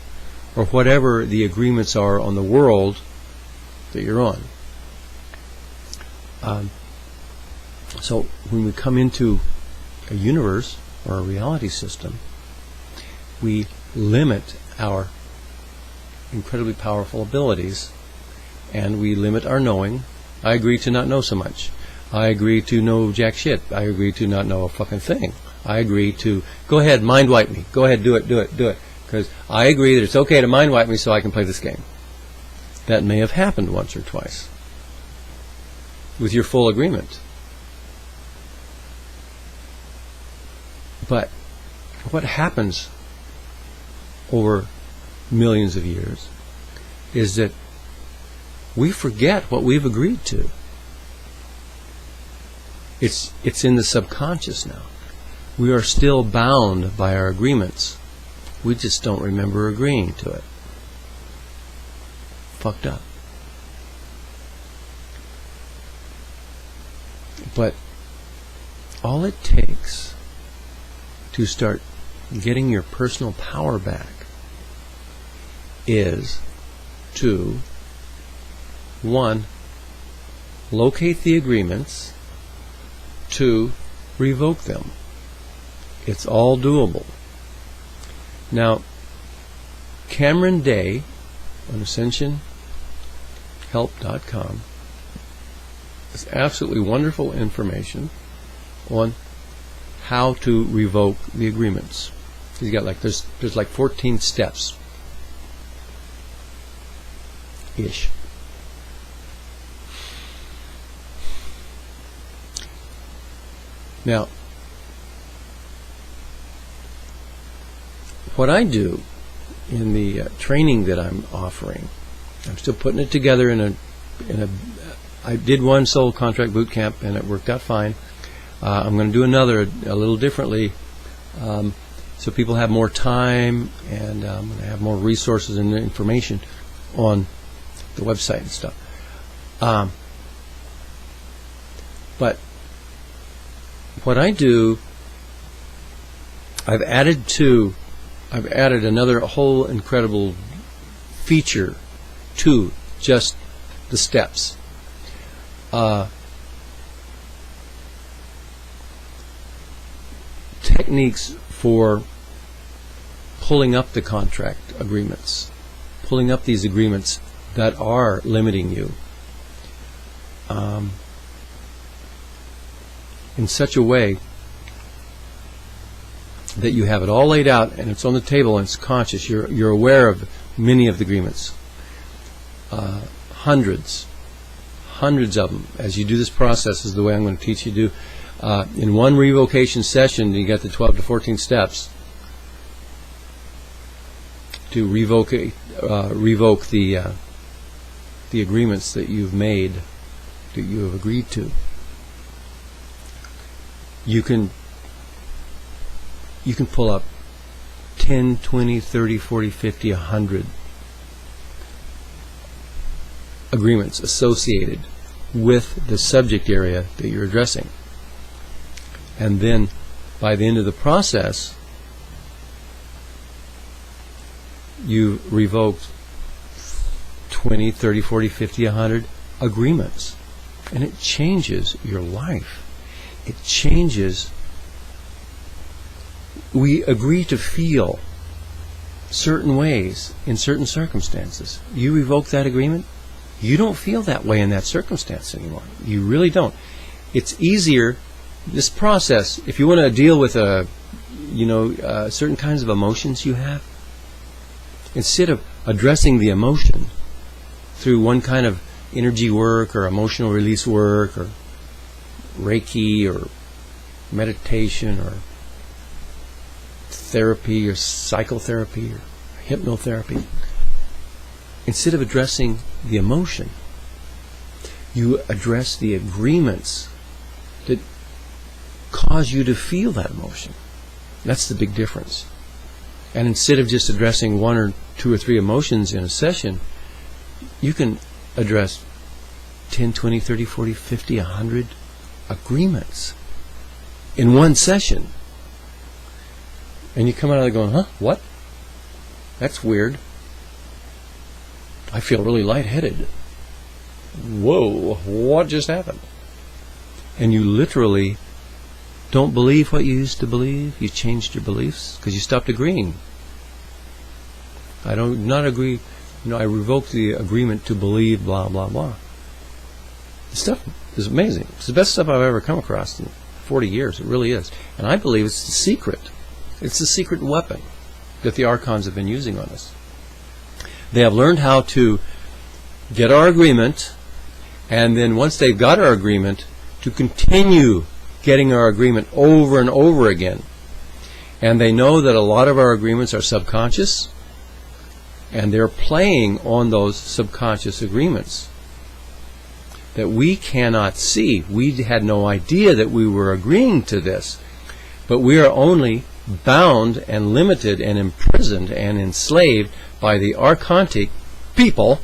or whatever the agreements are on the world that you're on. So when we come into a universe or a reality system, we limit our incredibly powerful abilities, and we limit our knowing, I agree to not know so much. I agree to know jack shit. I agree to not know a fucking thing. I agree to, go ahead, mind wipe me. Go ahead, do it. Because I agree that it's okay to mind wipe me so I can play this game. That may have happened once or twice. With your full agreement. But what happens over millions of years is that we forget what we've agreed to. It's in the subconscious now. We are still bound by our agreements. We just don't remember agreeing to it. Fucked up. But all it takes to start getting your personal power back is to, 1, locate the agreements, 2, revoke them. It's all doable. Now, Cameron Day on AscensionHelp.com has absolutely wonderful information on how to revoke the agreements. He's got like there's like 14 steps ish. Now, what I do in the training that I'm offering, I'm still putting it together in a. I did one soul contract boot camp and it worked out fine. I'm going to do another a little differently, so people have more time and I'm going to have more resources and information on the website and stuff. But what I do, I've added another whole incredible feature to just the steps. Techniques for pulling up the contract agreements, pulling up these agreements that are limiting you in such a way that you have it all laid out and it's on the table and it's conscious. You're aware of many of the agreements, hundreds of them. As you do this process, is the way I'm going to teach you to do. In one revocation session, you get the 12 to 14 steps to revoke the agreements that you've made, that you have agreed to. You can pull up 10, 20, 30, 40, 50, 100 agreements associated with the subject area that you're addressing. And then by the end of the process, you revoked 20, 30, 40, 50, 100 agreements. And it changes your life. It changes. We agree to feel certain ways in certain circumstances. You revoke that agreement, you don't feel that way in that circumstance anymore. You really don't. It's easier, this process, if you want to deal with certain kinds of emotions you have, instead of addressing the emotion through one kind of energy work or emotional release work or Reiki or meditation or therapy or psychotherapy or hypnotherapy, instead of addressing the emotion, you address the agreements that cause you to feel that emotion. That's the big difference. And instead of just addressing 1 or 2 or 3 emotions in a session, you can address 10, 20, 30, 40, 50, 100 agreements in one session. And you come out of there going, huh? What? That's weird. I feel really lightheaded. Whoa, what just happened? And you literally don't believe what you used to believe. You changed your beliefs because you stopped agreeing. I don't not agree. I revoked the agreement to believe blah, blah, blah. This stuff is amazing. It's the best stuff I've ever come across in 40 years. It really is. And I believe it's the secret. It's the secret weapon that the Archons have been using on us. They have learned how to get our agreement, and then once they've got our agreement, to continue getting our agreement over and over again. And they know that a lot of our agreements are subconscious, and they're playing on those subconscious agreements that we cannot see. We had no idea that we were agreeing to this, but we are only bound and limited and imprisoned and enslaved by the archontic people,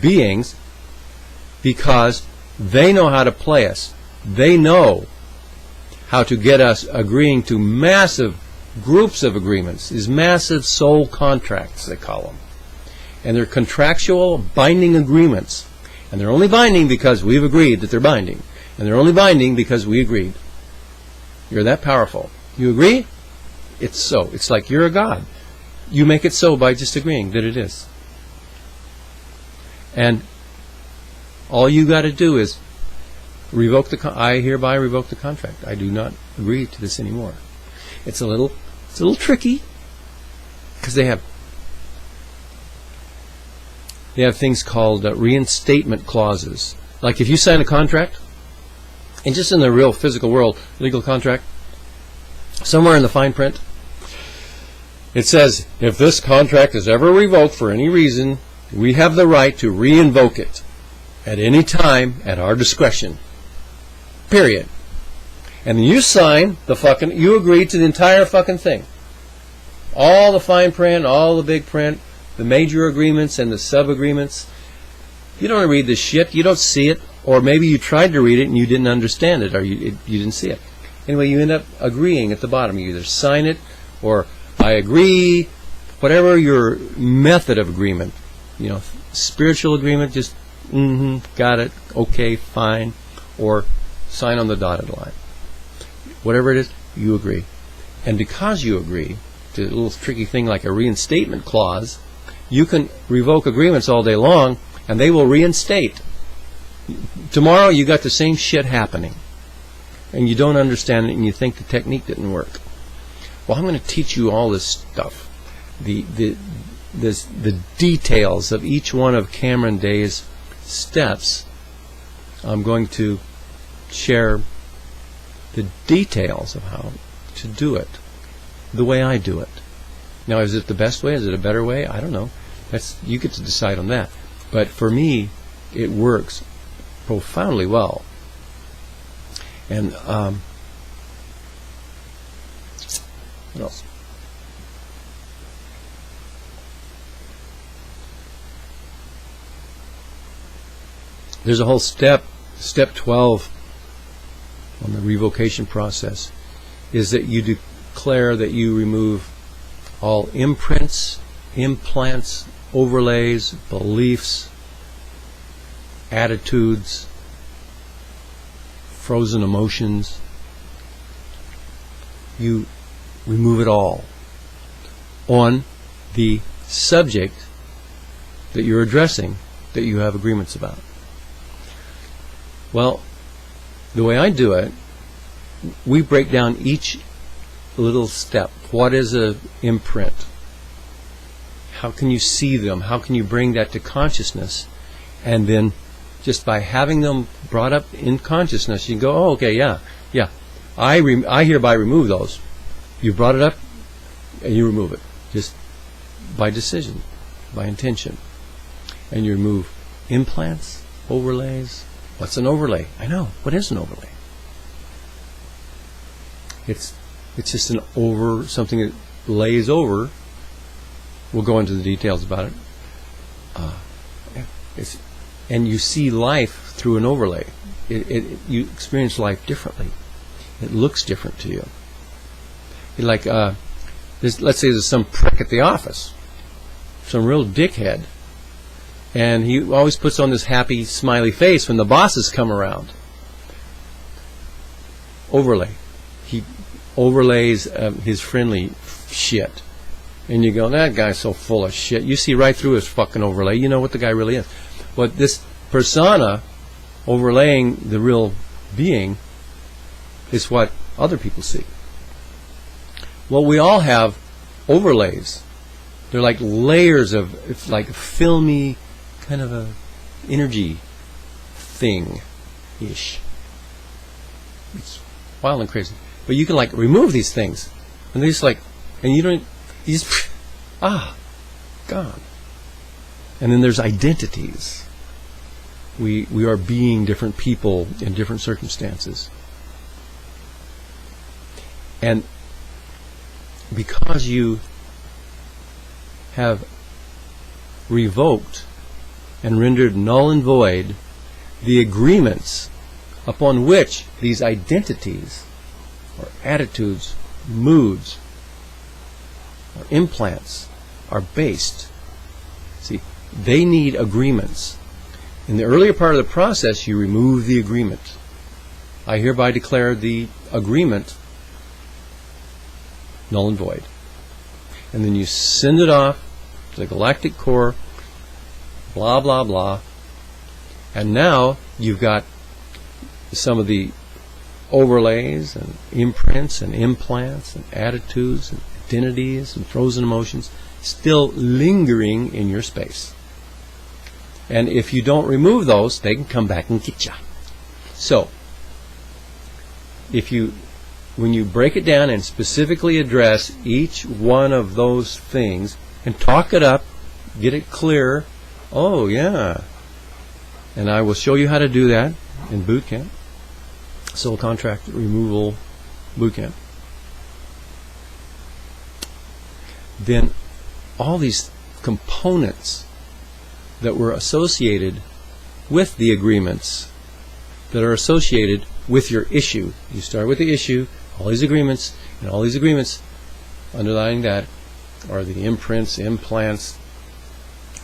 beings, because they know how to play us. They know how to get us agreeing to massive groups of agreements, these massive soul contracts, they call them. And they're contractual binding agreements. And they're only binding because we've agreed that they're binding. And they're only binding because we agreed. You're that powerful. You agree? It's so. It's like you're a god. You make it so by just agreeing that it is. And all you got to do is revoke I hereby revoke the contract. I do not agree to this anymore. It's a little tricky because they have things called reinstatement clauses. Like if you sign a contract, and just in the real physical world, legal contract, somewhere in the fine print, it says, if this contract is ever revoked for any reason, we have the right to re-invoke it at any time at our discretion. Period. And then you sign you agree to the entire fucking thing. All the fine print, all the big print, the major agreements and the sub-agreements. You don't read this shit. You don't see it. Or maybe you tried to read it and you didn't understand it, or you didn't see it. Anyway, you end up agreeing at the bottom. You either sign it, or I agree, whatever your method of agreement. Spiritual agreement, just, got it, okay, fine. Or sign on the dotted line. Whatever it is, you agree. And because you agree to a little tricky thing like a reinstatement clause, you can revoke agreements all day long, and they will reinstate. Tomorrow you got the same shit happening, and you don't understand it, and you think the technique didn't work. Well, I'm going to teach you all this stuff, the details of each one of Cameron Day's steps. I'm going to share the details of how to do it, the way I do it. Now, is it the best way? Is it a better way? I don't know. You get to decide on that. But for me, it works profoundly well. And what else? There's a whole step 12 on the revocation process, is that you declare that you remove all imprints, implants, overlays, beliefs, attitudes, frozen emotions. You remove it all on the subject that you're addressing, that you have agreements about. Well, the way I do it, we break down each little step. What is an imprint? How can you see them? How can you bring that to consciousness? And then just by having them brought up in consciousness, you can go, oh, okay, yeah. I hereby remove those. You brought it up, and you remove it. Just by decision, by intention. And you remove implants, overlays. What's an overlay? I know. What is an overlay? It's just something that lays over. We'll go into the details about it. And you see life through an overlay. You experience life differently. It looks different to you. Let's say there's some prick at the office, some real dickhead, and he always puts on this happy, smiley face when the bosses come around. Overlay. He overlays his friendly shit. And you go, that guy's so full of shit. You see right through his fucking overlay. You know what the guy really is. But this persona overlaying the real being is what other people see. Well, we all have overlays. They're like layers of, it's like filmy kind of a energy thing-ish. It's wild and crazy. But you can like remove these things, and they just like, and you don't, you just, gone. And then there's identities. We are being different people in different circumstances. And because you have revoked and rendered null and void the agreements upon which these identities or attitudes, moods, or implants are based. See, they need agreements. In the earlier part of the process, you remove the agreement. I hereby declare the agreement null and void. And then you send it off to the galactic core, blah, blah, blah. And now you've got some of the overlays and imprints and implants and attitudes and identities and frozen emotions still lingering in your space. And if you don't remove those, they can come back and get you. So, when you break it down and specifically address each one of those things and talk it up, get it clear, oh yeah, and I will show you how to do that in boot camp, soul contract removal boot camp. Then all these components that were associated with the agreements that are associated with your issue. You start with the issue, all these agreements, and all these agreements underlying that are the imprints, implants,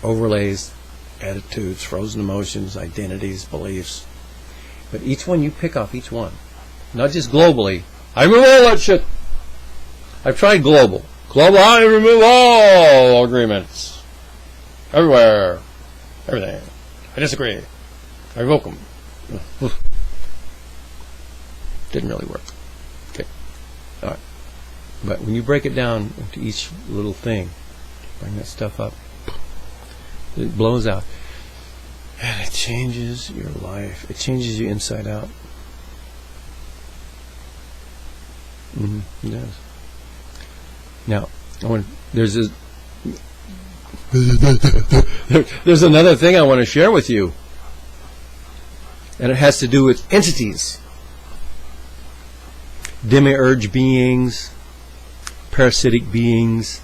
overlays, attitudes, frozen emotions, identities, beliefs. But each one, you pick off each one. Not just globally. I remove all that shit. I've tried global. Global, I remove all agreements. Everywhere. Everything. I disagree. I revoke them. Didn't really work. Okay. All right. But when you break it down into each little thing, bring that stuff up, it blows out. And it changes your life. It changes you inside out. It does. Now, there's another thing I want to share with you. And it has to do with entities. Demiurge beings, parasitic beings,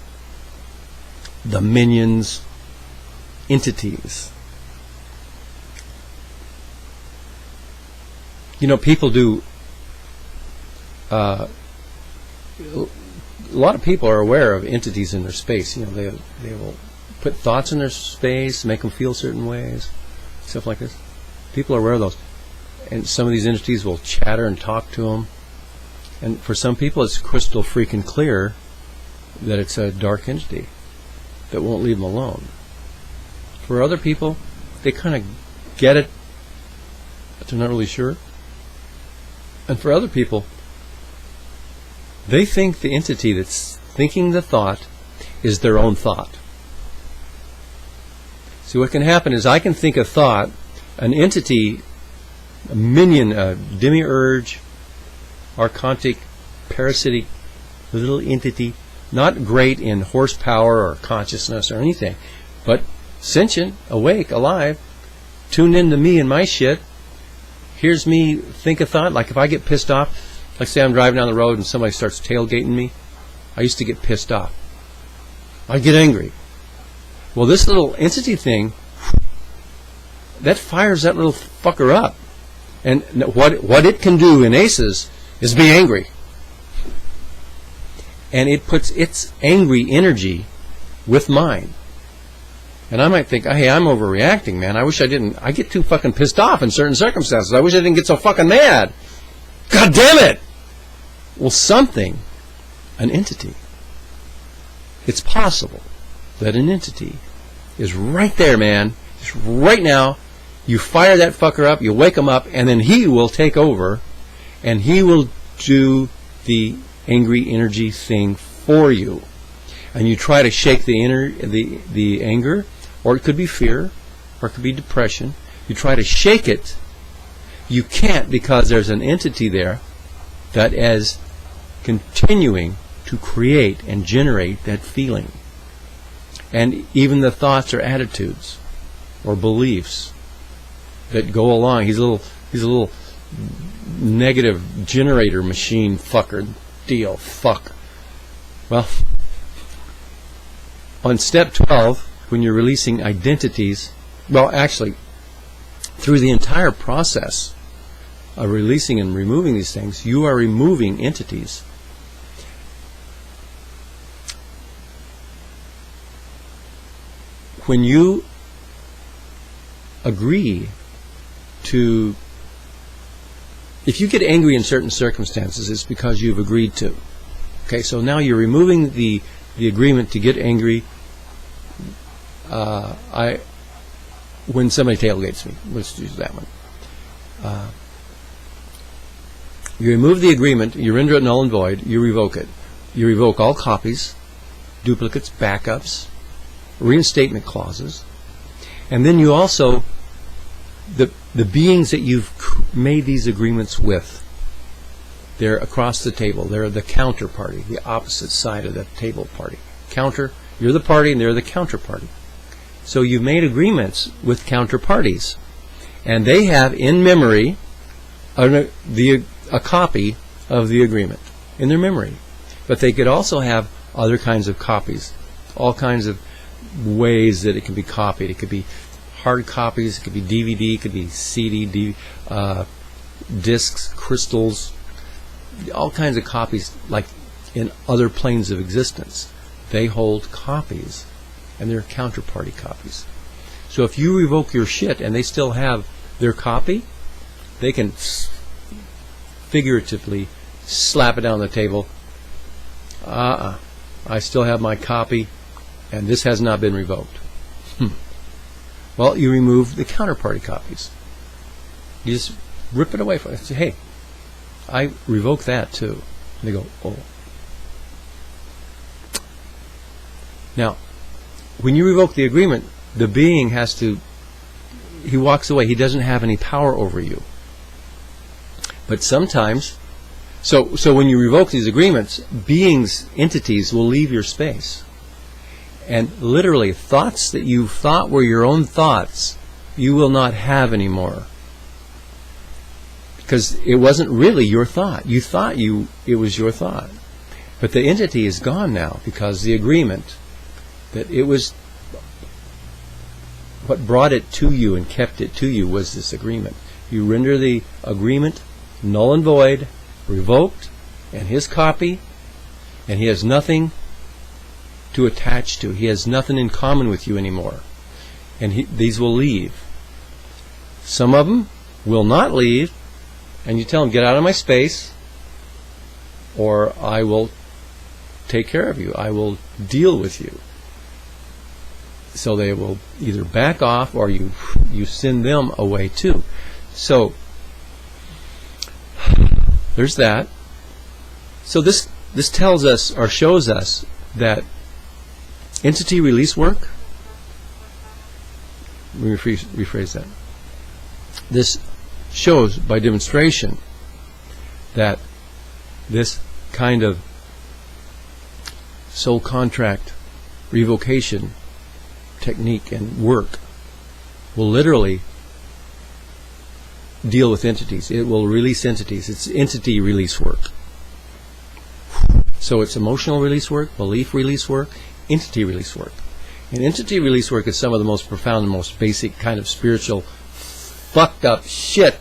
dominions, entities. You know, people do, a lot of people are aware of entities in their space. You know, they will put thoughts in their space, make them feel certain ways, stuff like this. People are aware of those. And some of these entities will chatter and talk to them. And for some people, it's crystal freaking clear that it's a dark entity that won't leave them alone. For other people, they kind of get it, but they're not really sure. And for other people, they think the entity that's thinking the thought is their own thought. See, what can happen is I can think a thought, an entity, a minion, a demiurge, archontic, parasitic little entity, not great in horsepower or consciousness or anything, but sentient, awake, alive, tuned into me and my shit, hears me think a thought. Like if I get pissed off, like say I'm driving down the road and somebody starts tailgating me, I used to get pissed off. I'd get angry. Well, this little entity thing, that fires that little fucker up. And what it can do in ACEs is be angry. And it puts its angry energy with mine. And I might think, hey, I'm overreacting, man. I wish I didn't. I get too fucking pissed off in certain circumstances. I wish I didn't get so fucking mad. God damn it! Well, something, an entity. It's possible that an entity is right there, man. Just right now, You fire that fucker up, you wake him up, and then he will take over, and he will do the angry energy thing for you. And you try to shake the anger, or it could be fear, or it could be depression. You try to shake it. You can't, because there's an entity there that is continuing to create and generate that feeling. And even the thoughts or attitudes or beliefs that go along. He's a little negative generator machine fucker deal. Fuck. Well, on step 12, when you're releasing identities, well, actually, through the entire process of releasing and removing these things, you are removing entities. When you agree to, if you get angry in certain circumstances, it's because you've agreed to. Okay, so now you're removing the agreement to get angry. When somebody tailgates me, let's use that one. You remove the agreement, you render it null and void, you revoke it. You revoke all copies, duplicates, backups, reinstatement clauses, and then you also, the beings that you've made these agreements with, they're across the table. They're the counterparty, the opposite side of the table party. You're the party and they're the counterparty. So you've made agreements with counterparties, and they have in memory a copy of the agreement in their memory. But they could also have other kinds of copies, all kinds of ways that it can be copied. It could be hard copies, it could be DVD, it could be CD, discs, crystals, all kinds of copies, like in other planes of existence. They hold copies, and they're counterparty copies. So if you revoke your shit and they still have their copy, they can figuratively slap it down the table. I still have my copy, and this has not been revoked. Well, you remove the counterparty copies. You just rip it away from it. Say, hey, I revoke that too. And they go, oh. Now, when you revoke the agreement, the being has to, he walks away. He doesn't have any power over you. But sometimes, so when you revoke these agreements, beings, entities will leave your space. And literally, thoughts that you thought were your own thoughts, you will not have anymore. Because it wasn't really your thought. You thought it was your thought. But the entity is gone now, because the agreement, that it was, what brought it to you and kept it to you was this agreement. You render the agreement null and void, revoked, and his copy, and he has nothing to attach to. He has nothing in common with you anymore. And these will leave. Some of them will not leave, and you tell them, get out of my space, or I will take care of you. I will deal with you. So they will either back off, or you send them away too. So there's that. So this tells us, or shows us, that entity release work, let me rephrase that. This shows by demonstration that this kind of soul contract revocation technique and work will literally deal with entities. It will release entities. It's entity release work. So it's emotional release work, belief release work, entity release work. And entity release work is some of the most profound and most basic kind of spiritual fucked up shit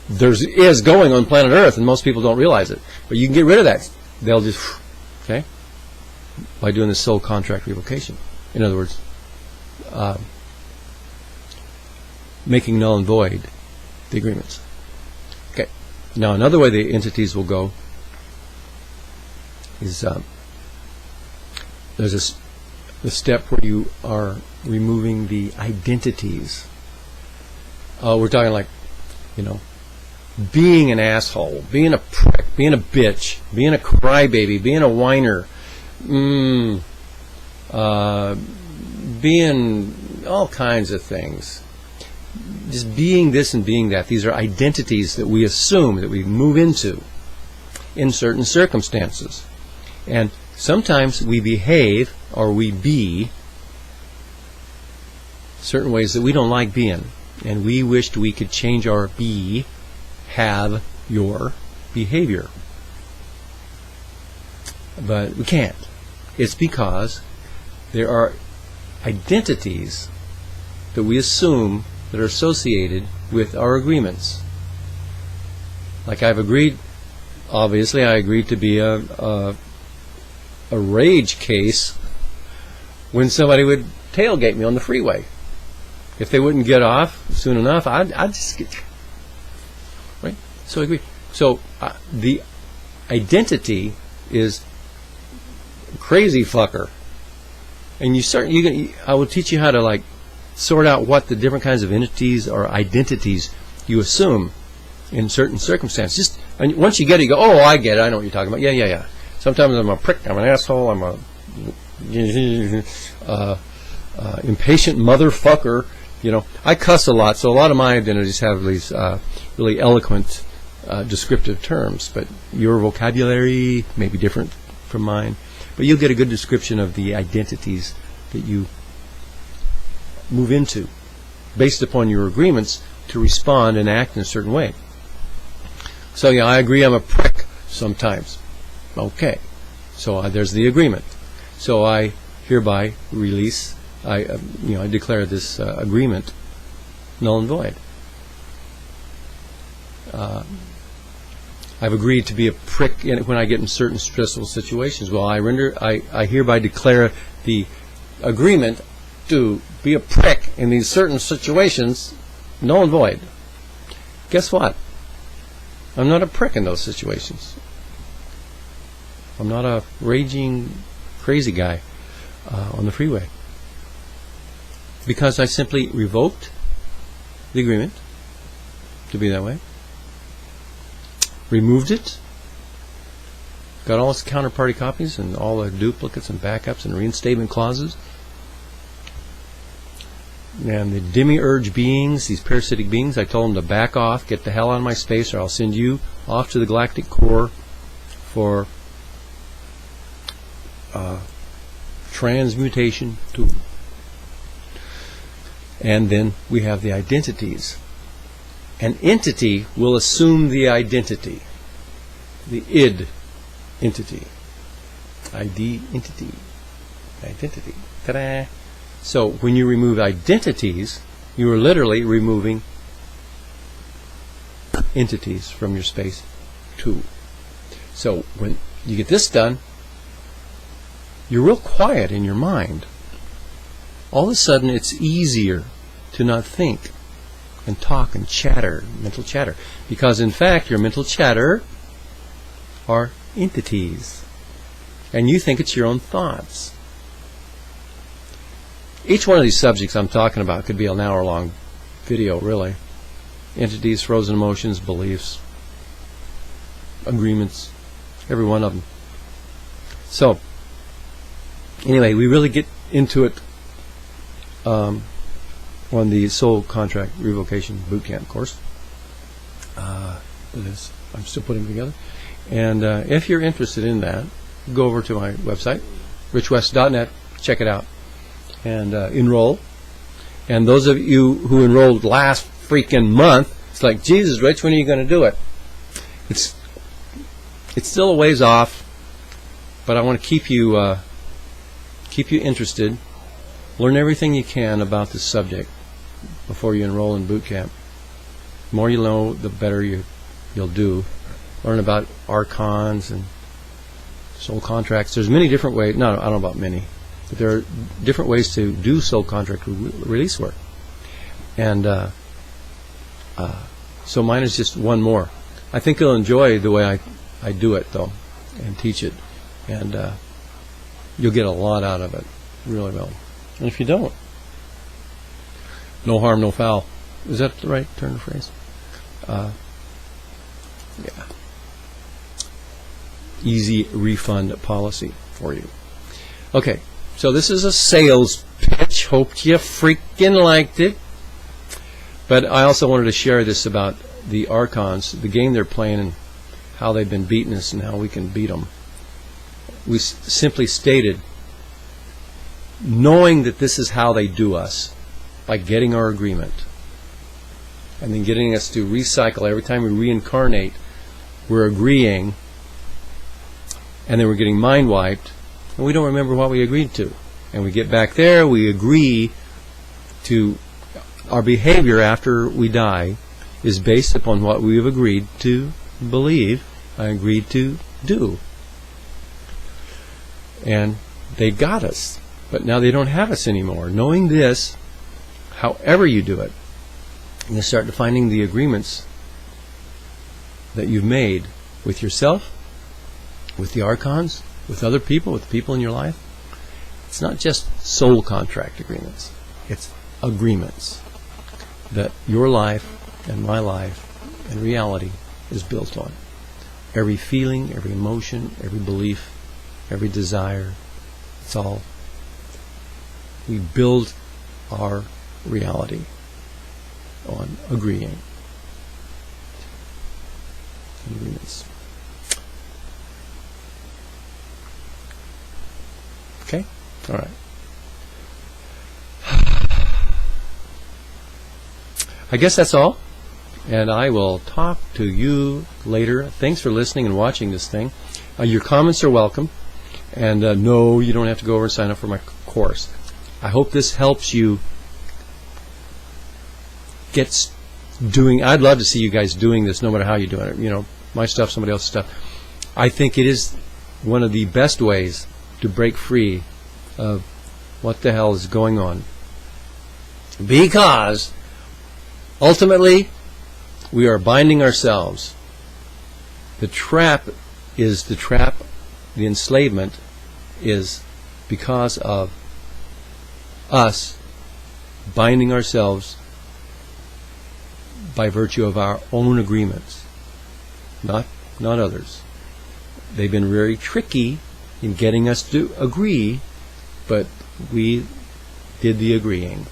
is going on planet Earth, and most people don't realize it. But you can get rid of that. They'll just, okay, by doing this soul contract revocation. In other words, making null and void the agreements. Okay. Now another way the entities will go is there's the step where you are removing the identities We're talking like, being an asshole, being a prick, being a bitch, being a crybaby, being a whiner, being all kinds of things. Just being this and being that. These are identities that we assume, that we move into in certain circumstances. And sometimes we behave or we be certain ways that we don't like being. And we wished we could change our be, have, your behavior. But we can't. It's because there are identities that we assume that are associated with our agreements. Like I've agreed, obviously I agreed to be a rage case when somebody would tailgate me on the freeway. If they wouldn't get off soon enough, I'd just get... Right? So I agree. So the identity is crazy fucker. And I will teach you how to like sort out what the different kinds of entities or identities you assume in certain circumstances. And once you get it, you go, oh, I get it. I know what you're talking about. Yeah. Sometimes I'm a prick. I'm an asshole. I'm a impatient motherfucker. I cuss a lot, so a lot of my identities have these really eloquent, descriptive terms. But your vocabulary may be different from mine. But you'll get a good description of the identities that you move into based upon your agreements to respond and act in a certain way. So I agree I'm a prick sometimes. Okay. So there's the agreement. So I hereby release, I declare this agreement null and void. I've agreed to be a prick when I get in certain stressful situations. Well, I hereby declare the agreement to be a prick in these certain situations null and void. Guess what? I'm not a prick in those situations. I'm not a raging crazy guy on the freeway. Because I simply revoked the agreement to be that way. Removed it. Got all its counterparty copies and all the duplicates and backups and reinstatement clauses. And the demiurge beings, these parasitic beings, I told them to back off, get the hell out of my space, or I'll send you off to the galactic core for transmutation too. And then we have the identities. An entity will assume the identity. The id entity. ID entity. Identity. Ta-da! So when you remove identities, you are literally removing entities from your space too. So when you get this done, you're real quiet in your mind. All of a sudden it's easier to not think and talk and chatter, mental chatter. Because in fact your mental chatter are entities. And you think it's your own thoughts. Each one of these subjects I'm talking about could be an hour-long video, really. Entities, frozen emotions, beliefs, agreements, every one of them. So, anyway, we really get into it on the Soul Contract Revocation Bootcamp course. I'm still putting it together. And if you're interested in that, go over to my website, richwest.net, check it out. And enroll. And those of you who enrolled last freaking month, it's like, Jesus, Rich, when are you going to do it? It's still a ways off, but I want to keep you interested. Learn everything you can about this subject before you enroll in boot camp. The more you know, the better you'll do. Learn about archons and soul contracts. There's many different ways. No, I don't know about many. But there are different ways to do soul contract release work. And so mine is just one more. I think you'll enjoy the way I do it, though, and teach it. And you'll get a lot out of it. Really will. And if you don't, no harm, no foul. Is that the right turn of phrase? Yeah. Easy refund policy for you. Okay, so this is a sales pitch. Hope you freaking liked it. But I also wanted to share this about the Archons, the game they're playing, and how they've been beating us and how we can beat them. We simply stated, knowing that this is how they do us, by getting our agreement, and then getting us to recycle every time we reincarnate, we're agreeing, and then we're getting mind wiped, and we don't remember what we agreed to. And we get back there, we agree to our behavior after we die is based upon what we have agreed to believe and agreed to do. And they got us, but now they don't have us anymore. Knowing this, however you do it, you start defining the agreements that you've made with yourself, with the Archons, with other people, with the people in your life. It's not just soul contract agreements. It's agreements that your life and my life and reality is built on. Every feeling, every emotion, every belief, every desire, it's all. We build our reality on agreeing. Agreements. Okay? All right. I guess that's all. And I will talk to you later. Thanks for listening and watching this thing. Your comments are welcome. And no, you don't have to go over and sign up for my course. I hope this helps you get doing. I'd love to see you guys doing this no matter how you're doing it. You know, my stuff, somebody else's stuff. I think it is one of the best ways to break free of what the hell is going on. Because ultimately, we are binding ourselves. The trap is the trap. The enslavement is because of us binding ourselves by virtue of our own agreements, not others. They've been very tricky in getting us to agree, but we did the agreeing.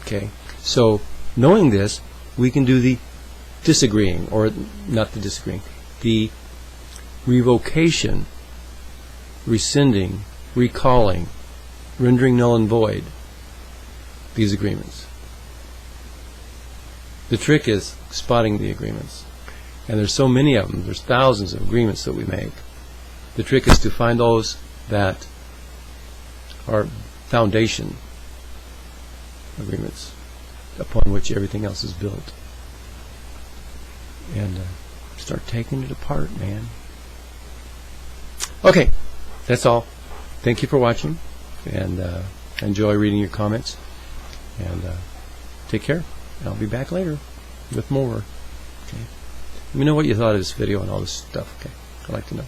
Okay, so knowing this, we can do the disagreeing, or not the disagreeing, the revocation, rescinding, recalling, rendering null and void these agreements. The trick is spotting the agreements. And there's so many of them. There's thousands of agreements that we make. The trick is to find those that are foundation agreements upon which everything else is built. And start taking it apart, man. Okay, that's all. Thank you for watching, and enjoy reading your comments. And take care. I'll be back later with more. Okay. Let me know what you thought of this video and all this stuff. Okay, I'd like to know.